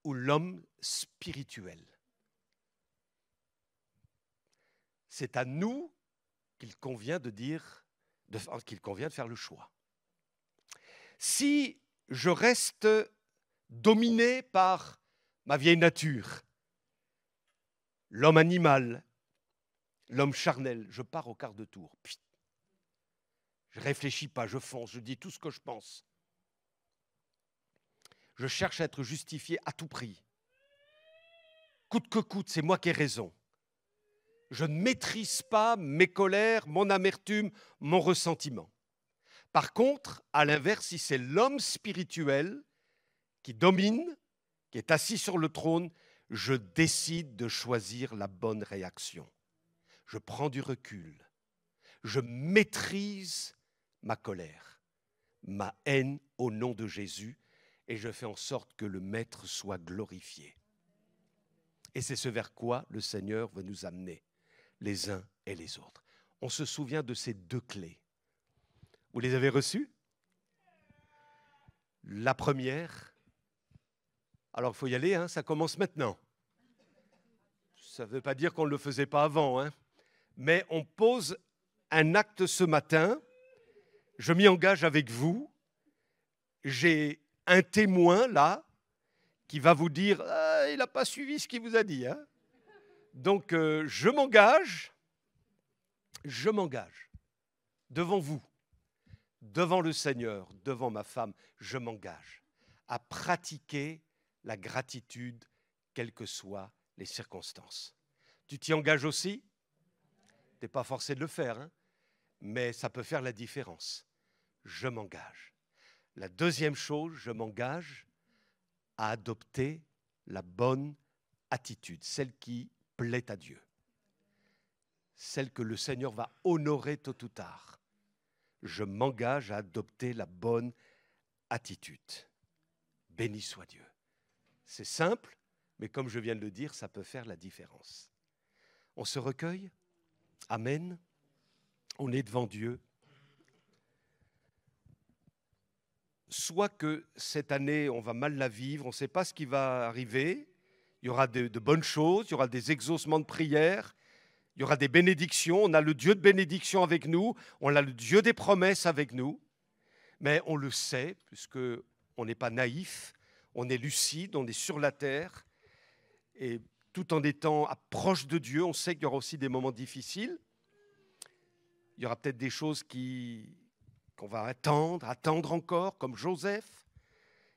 ou l'homme spirituel? C'est à nous qu'il convient de faire le choix. Si je reste dominé par ma vieille nature, l'homme animal, l'homme charnel, je pars au quart de tour. Je ne réfléchis pas, je fonce, je dis tout ce que je pense. Je cherche à être justifié à tout prix. Coûte que coûte, c'est moi qui ai raison. Je ne maîtrise pas mes colères, mon amertume, mon ressentiment. Par contre, à l'inverse, si c'est l'homme spirituel qui domine, qui est assis sur le trône, je décide de choisir la bonne réaction. Je prends du recul. Je maîtrise ma colère, ma haine au nom de Jésus, et je fais en sorte que le Maître soit glorifié. Et c'est ce vers quoi le Seigneur veut nous amener, les uns et les autres. On se souvient de ces deux clés. Vous les avez reçues ? La première, alors il faut y aller, hein, ça commence maintenant. Ça ne veut pas dire qu'on ne le faisait pas avant, hein, mais on pose un acte ce matin. Je m'y engage avec vous. J'ai un témoin là qui va vous dire ah, il n'a pas suivi ce qu'il vous a dit. Hein. Donc je m'engage devant vous, devant le Seigneur, devant ma femme, je m'engage à pratiquer la gratitude, quelles que soient les circonstances. Tu t'y engages aussi? Tu n'es pas forcé de le faire, hein, mais ça peut faire la différence. Je m'engage. La deuxième chose, je m'engage à adopter la bonne attitude, celle qui plaît à Dieu, celle que le Seigneur va honorer tôt ou tard. Je m'engage à adopter la bonne attitude. Béni soit Dieu. C'est simple, mais comme je viens de le dire, ça peut faire la différence. On se recueille. Amen. On est devant Dieu. Soit que cette année, on va mal la vivre, on ne sait pas ce qui va arriver. Il y aura de bonnes choses, il y aura des exaucements de prière, il y aura des bénédictions. On a le Dieu de bénédiction avec nous, on a le Dieu des promesses avec nous. Mais on le sait, puisqu'on n'est pas naïf, on est lucide, on est sur la terre. Et tout en étant proche de Dieu, on sait qu'il y aura aussi des moments difficiles. Il y aura peut-être des choses qu'on va attendre encore, comme Joseph.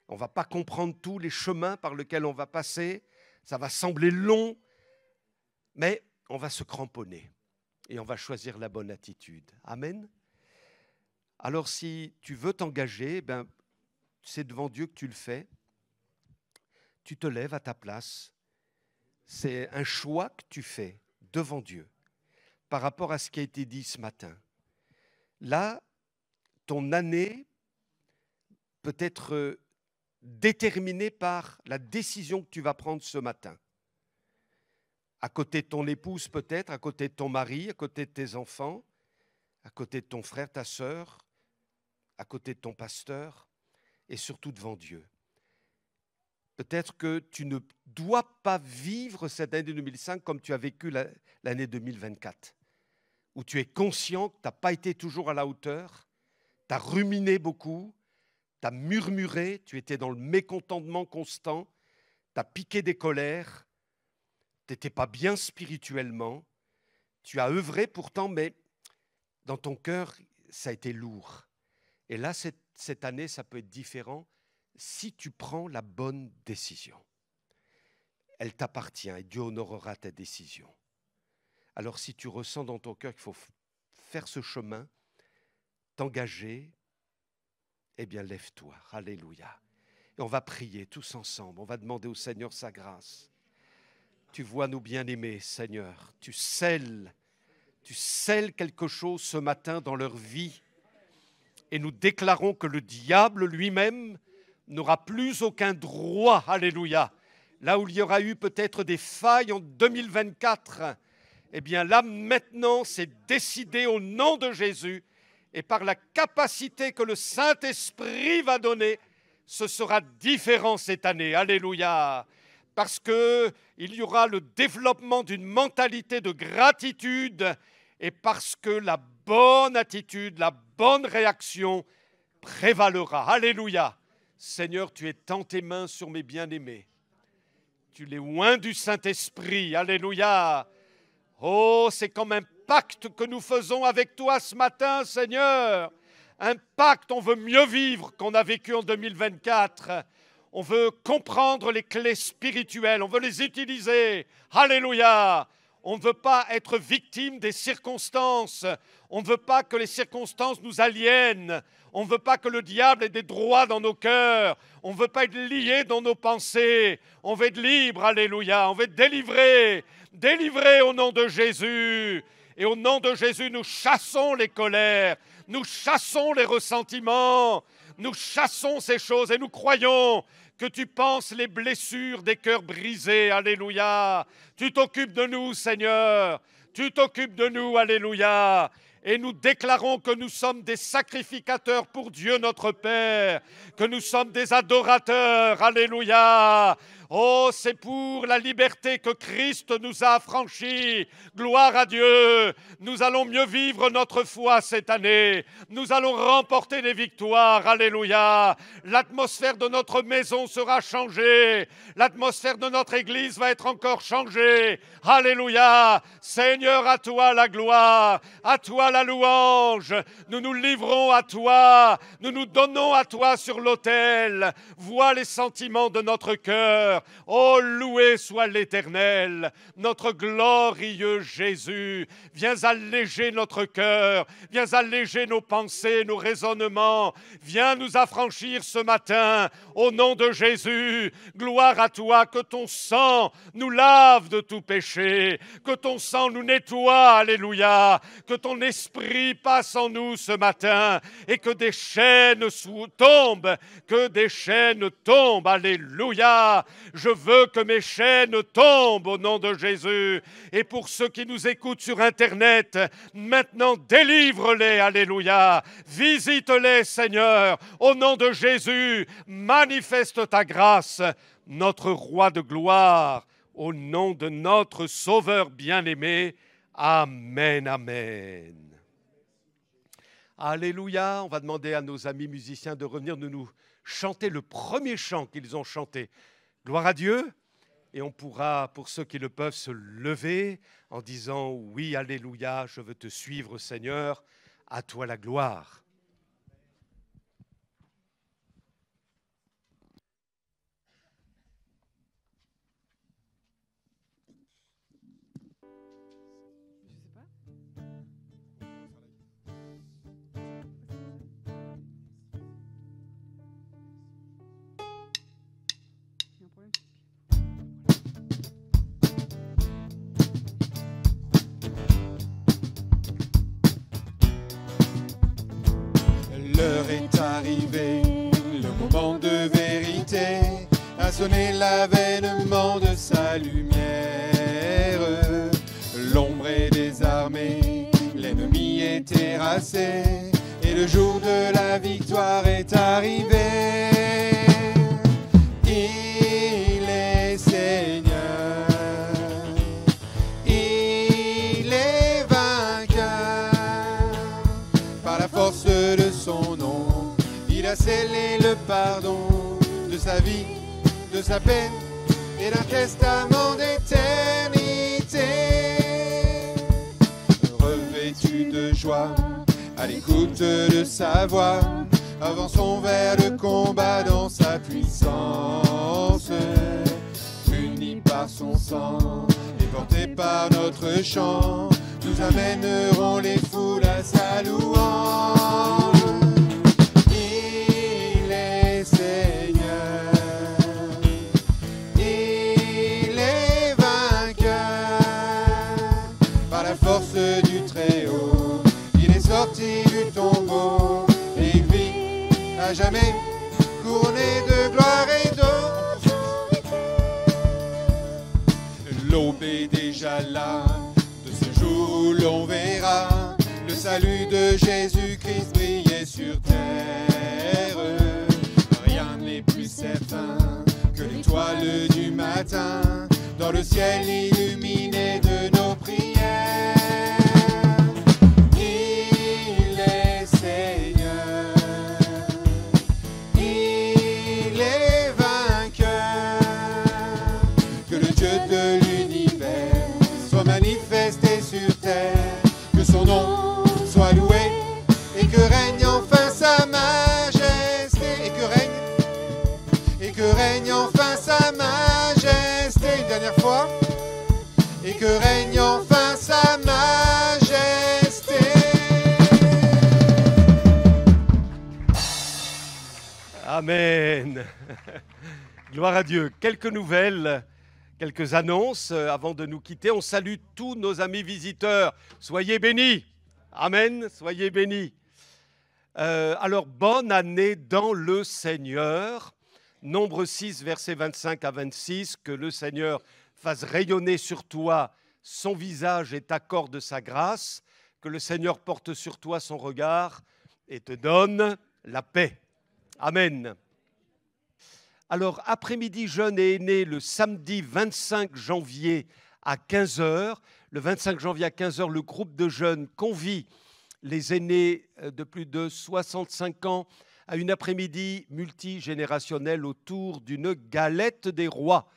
On ne va pas comprendre tous les chemins par lesquels on va passer. Ça va sembler long, mais on va se cramponner et on va choisir la bonne attitude. Amen. Alors si tu veux t'engager, c'est devant Dieu que tu le fais. Tu te lèves à ta place. C'est un choix que tu fais devant Dieu par rapport à ce qui a été dit ce matin. Là, ton année peut être déterminée par la décision que tu vas prendre ce matin. À côté de ton épouse peut-être, à côté de ton mari, à côté de tes enfants, à côté de ton frère, ta sœur, à côté de ton pasteur et surtout devant Dieu. Peut-être que tu ne dois pas vivre cette année 2005 comme tu as vécu l'année 2024, où tu es conscient que tu n'as pas été toujours à la hauteur, tu as ruminé beaucoup, tu as murmuré, tu étais dans le mécontentement constant, tu as piqué des colères, tu n'étais pas bien spirituellement, tu as œuvré pourtant, mais dans ton cœur, ça a été lourd. Et là, cette année, ça peut être différent si tu prends la bonne décision. Elle t'appartient et Dieu honorera ta décision. Alors si tu ressens dans ton cœur qu'il faut faire ce chemin, t'engager, eh bien lève-toi. Alléluia. Et on va prier tous ensemble. On va demander au Seigneur sa grâce. Tu vois nos bien-aimés, Seigneur. Tu scelles quelque chose ce matin dans leur vie. Et nous déclarons que le diable lui-même n'aura plus aucun droit. Alléluia. Là où il y aura eu peut-être des failles en 2024, eh bien là maintenant c'est décidé au nom de Jésus et par la capacité que le Saint-Esprit va donner, ce sera différent cette année. Alléluia. Parce qu'il y aura le développement d'une mentalité de gratitude et parce que la bonne attitude, la bonne réaction prévalera. Alléluia. Seigneur, tu es dans tes mains sur mes bien-aimés. Tu les oins du Saint-Esprit. Alléluia. Oh, c'est comme un pacte que nous faisons avec toi ce matin, Seigneur. Un pacte, on veut mieux vivre qu'on a vécu en 2024. On veut comprendre les clés spirituelles, on veut les utiliser. Alléluia. On ne veut pas être victime des circonstances. On ne veut pas que les circonstances nous aliènent. On ne veut pas que le diable ait des droits dans nos cœurs. On ne veut pas être lié dans nos pensées. On veut être libre, alléluia. On veut être délivré. Délivré au nom de Jésus. Et au nom de Jésus, nous chassons les colères. Nous chassons les ressentiments. Nous chassons ces choses et nous croyons que tu penses les blessures des cœurs brisés. Alléluia. Tu t'occupes de nous, Seigneur. Tu t'occupes de nous. Alléluia. Et nous déclarons que nous sommes des sacrificateurs pour Dieu notre Père, que nous sommes des adorateurs. Alléluia. Oh, c'est pour la liberté que Christ nous a affranchis. Gloire à Dieu. Nous allons mieux vivre notre foi cette année. Nous allons remporter des victoires. Alléluia. L'atmosphère de notre maison sera changée. L'atmosphère de notre église va être encore changée. Alléluia. Seigneur, à toi la gloire, à toi la louange. Nous nous livrons à toi. Nous nous donnons à toi sur l'autel. Vois les sentiments de notre cœur. Oh, loué soit l'Éternel, notre glorieux Jésus. Viens alléger notre cœur, viens alléger nos pensées, nos raisonnements. Viens nous affranchir ce matin, au nom de Jésus. Gloire à toi, que ton sang nous lave de tout péché, que ton sang nous nettoie, alléluia, que ton esprit passe en nous ce matin et que des chaînes tombent, alléluia. Je veux que mes chaînes tombent au nom de Jésus. Et pour ceux qui nous écoutent sur Internet, maintenant délivre-les, alléluia. Visite-les, Seigneur, au nom de Jésus. Manifeste ta grâce, notre roi de gloire, au nom de notre Sauveur bien-aimé. Amen, amen. Alléluia. On va demander à nos amis musiciens de revenir nous chanter le premier chant qu'ils ont chanté. Gloire à Dieu. Et on pourra, pour ceux qui le peuvent, se lever en disant « Oui, alléluia, je veux te suivre, Seigneur, à toi la gloire ». L'heure est arrivée, le moment de vérité a sonné l'avènement de sa lumière. L'ombre est désarmée, l'ennemi est terrassé, et le jour de la victoire est arrivé. Il est Seigneur, il est vainqueur, par la force de son nom, il a scellé le pardon de sa vie, de sa peine et d'un testament d'éternité. Revêtu de joie, à l'écoute de sa voix, avançons vers le combat dans sa puissance. Unis par son sang et portés par notre chant, nous amènerons les foules à sa louange. Il est Seigneur, il est vainqueur, par la force du Très-Haut, il est sorti du tombeau, et il vit à jamais, couronné de gloire et d'autorité. L'aube est déjà là, où l'on verra le salut de Jésus-Christ briller sur terre. Rien n'est plus certain que l'étoile du matin dans le ciel illuminé de nos prières. Il est Seigneur, il est vainqueur, que le Dieu de l'univers soit manifesté sur terre, que son nom soit loué et que règne enfin sa majesté, et que règne enfin sa majesté, une dernière fois, et que règne enfin sa majesté. Amen. Gloire à Dieu. Quelques nouvelles. Quelques annonces avant de nous quitter. On salue tous nos amis visiteurs. Soyez bénis. Amen. Soyez bénis. Alors, bonne année dans le Seigneur. Nombre 6, versets 25 à 26. Que le Seigneur fasse rayonner sur toi son visage et t'accorde sa grâce. que le Seigneur porte sur toi son regard et te donne la paix. Amen. Alors, après-midi jeune et aîné, le samedi 25 janvier à 15h. Le 25 janvier à 15h, le groupe de jeunes convie les aînés de plus de 65 ans à une après-midi multigénérationnelle autour d'une galette des rois,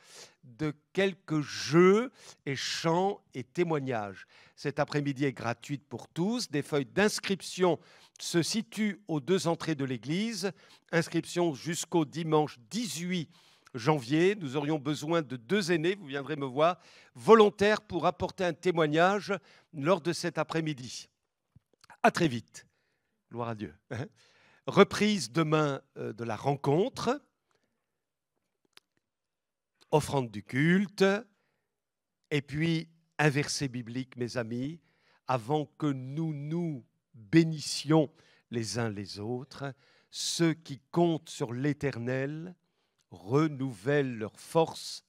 de quelques jeux et chants et témoignages. Cet après-midi est gratuite pour tous. Des feuilles d'inscription se situent aux 2 entrées de l'église. Inscription jusqu'au dimanche 18 janvier. Nous aurions besoin de 2 aînés, vous viendrez me voir, volontaires pour apporter un témoignage lors de cet après-midi. À très vite. Gloire à Dieu. Reprise demain de la rencontre. Offrande du culte. Et puis, un verset biblique, mes amis, avant que nous nous bénissions les uns les autres. Ceux qui comptent sur l'Éternel renouvellent leur force.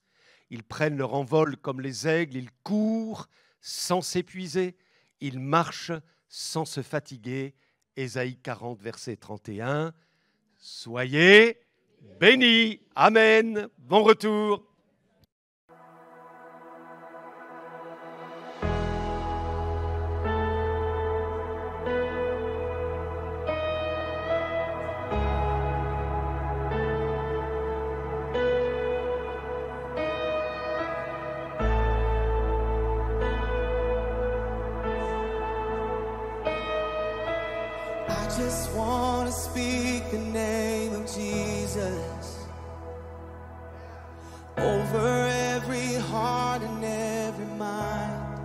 Ils prennent leur envol comme les aigles. Ils courent sans s'épuiser. Ils marchent sans se fatiguer. Ésaïe 40, verset 31. Soyez bénis. Amen. Bon retour. I just want to speak the name of Jesus over every heart and every mind,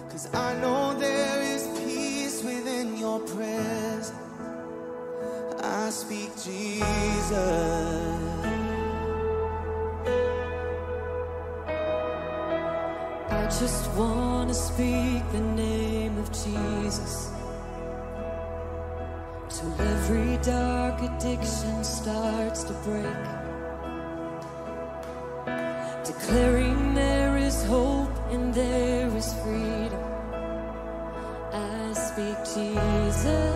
'cause I know there is peace within your presence. I speak Jesus. I just want to speak the name of Jesus till every dark addiction starts to break, declaring there is hope and there is freedom. I speak Jesus.